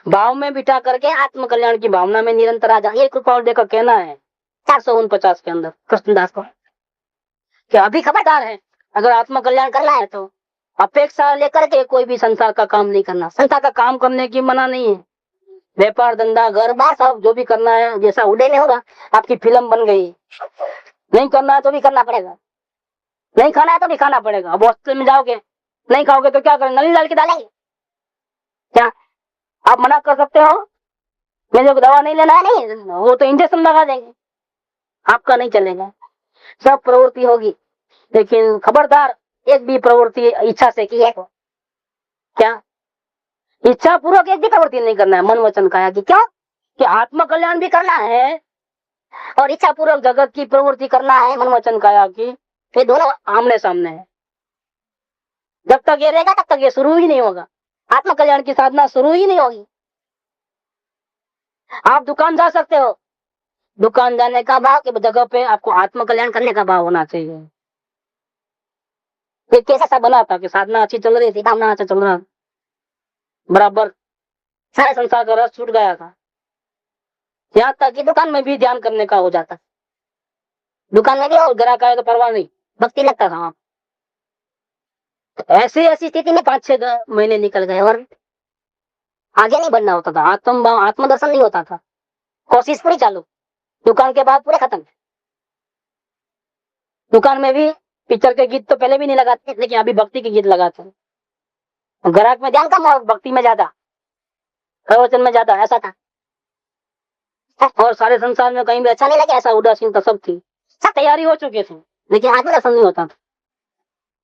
भाव में बिठा करके आत्म कल्याण की भावना में निरंतर आ जाए। ये कृपाल देखो कहना है 449 के अंदर कृष्णदास को कि अभी खबरदार है, अगर आत्म कल्याण करना है तो अपेक्षा लेकर के कोई भी संसार का काम नहीं करना। संसार का काम करने की मना नहीं है, व्यापार धंधा घर बार सब जो भी करना है जैसा उड़े में होगा। आपकी फिल्म बन गई, नहीं करना है तो भी करना पड़ेगा, नहीं खाना है तो भी खाना पड़ेगा। अब हॉस्टल में जाओगे नहीं खाओगे तो क्या करेंगे? नली डाल के डालेंगे क्या? आप मना कर सकते हो मेरे को दवा नहीं लेना है? नहीं, वो तो इंजेक्शन लगा देंगे, आपका नहीं चलेगा। सब प्रवृत्ति होगी लेकिन खबरदार एक भी प्रवृत्ति इच्छा से की है क्या? इच्छा पूर्वक एक भी प्रवृत्ति नहीं करना है। मन वचन काया की क्यों? कि आत्म कल्याण भी करना है और इच्छा पूर्वक जगत की प्रवृत्ति करना है, मन वचन काया की। ये दोनों आमने सामने है। जब तक ये रहेगा तब तक ये शुरू ही नहीं होगा, आत्म कल्याण की साधना शुरू ही नहीं होगी। आप दुकान जा सकते हो, दुकान जाने का भाव के जगह पे आपको आत्म कल्याण करने का भाव होना चाहिए। ये केस ऐसा बना था कि साधना अच्छी चल रही थी, काम अच्छा चल रहा, बराबर सारे संसार का रस छूट गया था। यहाँ तक कि दुकान में भी ध्यान करने का हो जाता, दुकान में भी और ग्राहक आए तो परवाह नहीं, भक्ति लगता था वहां। ऐसी ऐसी स्थिति में 5-6 महीने निकल गए और आगे नहीं बढ़ना होता था, आत्मदर्शन नहीं होता था। कोशिश पूरी चालू, दुकान के बाद पूरे खत्म। दुकान में भी पिक्चर के गीत तो पहले भी नहीं लगाते, लेकिन अभी भक्ति के गीत लगाते हैं। ग्राहक में ध्यान कम और भक्ति में ज्यादा, प्रवचन में ज्यादा, ऐसा था। और सारे संसार में कहीं भी अच्छा नहीं लगे, ऐसा उदासीनता सब थी। सब तैयारी हो चुके थे, लेकिन आत्मदर्शन नहीं होता था।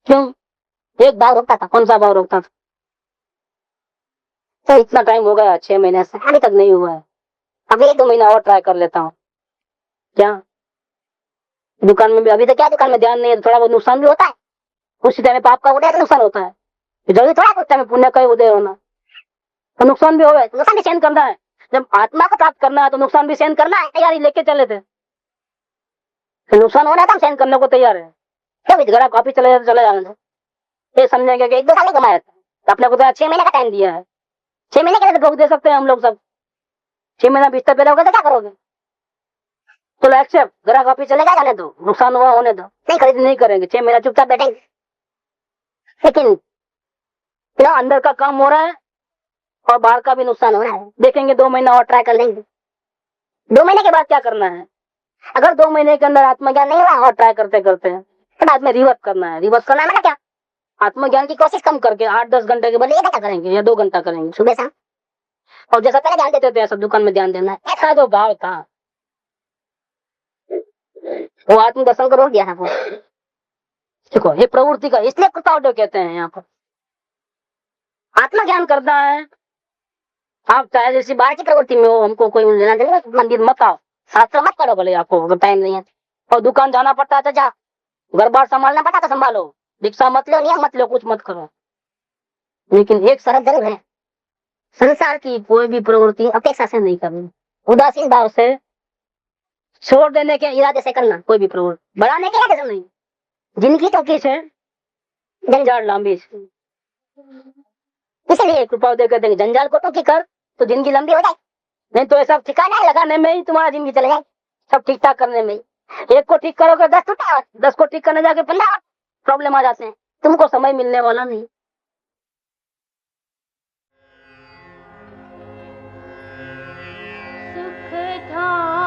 क्यों? एक भाव रोकता था। कौन सा भाव रोकता था? तो इतना टाइम हो गया, 6 महीने से अभी तक नहीं हुआ है। अभी 1-2 महीना और ट्राई कर लेता हूँ। क्या दुकान में भी अभी तक क्या दुकान में ध्यान नहीं है, तो थोड़ा बहुत नुकसान भी होता है। उसी टाइम पाप का उदय तो नुकसान होता है, जरूरी थोड़ा कुछ टाइम पुण्य का उदय होना। तो नुकसान भी हो गए, नुकसान भी सहन करना है। जब आत्मा को प्राप्त करना है तो नुकसान भी सहन करना है। तैयारी लेके चले थे, तो नुकसान हो रहा था, हम सहन करने को तैयार है। क्या घर कॉपी चले जाते चले जाने दो। ये समझेंगे कि 1-2 साल ही कमाया था, तो अपने को 6 महीने का टाइम दिया है। 6 महीने कैसे रोक दे सकते हैं हम लोग सब? 6 महीना बिस्तर पे रहोगे तो क्या करोगे? तो एक्सेप्ट, ग्राहक कॉपी चलेगा, जाने दो, नुकसान हुआ होने दो, नहीं खरीद नहीं करेंगे, 6 महीना चुपचाप बैठेंगे। लेकिन अंदर का काम हो रहा है और बाहर का भी नुकसान हो रहा है। देखेंगे 2 महीना और ट्राई कर लेंगे। 2 महीने के बाद क्या करना है? अगर 2 महीने के अंदर आत्मज्ञान नहीं हुआ और ट्राई करते करते तो बाद में रिवर्स करना है। रिवर्स करना है मतलब क्या? आत्मज्ञान की कोशिश कम करके 8-10 घंटे के बदले 1 घंटा करेंगे या 2 घंटा करेंगे सुबह शाम। और जैसा पहले ध्यान देते थे ऐसा दुकान में ध्यान देना है। ऐसा जो भाव था वो आत्मदर्शन को रोक दिया है। वो देखो, ये प्रवृत्ति का, इसलिए कृपावडो कहते हैं। यहाँ पर आत्मज्ञान करना है। आप चाहे जैसी बाहर की प्रवृत्ति में हो, हमको कोई लेना देना, मंदिर मत आओ, शास्त्र मत पढ़ो, भले आपको अगर टाइम नहीं है। और दुकान जाना पड़ता है तो जा, घर बार संभालना पड़ता तो संभालो, दीक्षा मत लो, नियम मत लो, कुछ मत करो। लेकिन एक शर्त जरूर है, संसार की कोई भी प्रवृत्ति अपेक्षा से नहीं करनी, उदासीन भाव से, छोड़ देने के इरादे से करना। कोई भी प्रवृत्ति बढ़ाने के इरादे से नहीं। जिनकी तो किस है जंजाल लंबी, इसलिए कृपा देकर देंगे जंजाल को तो कर, तो जिंदगी लंबी हो जाए। नहीं तो ये सब ठिकाना लगाने में ही तुम्हारा जिंदगी चले जाए। सब ठीक ठाक करने में ही, 1 को ठीक करोगे 10 टूटा, 10 को ठीक करने जाके 15 प्रॉब्लम आ जाते हैं। तुमको समय मिलने वाला नहीं। सुख था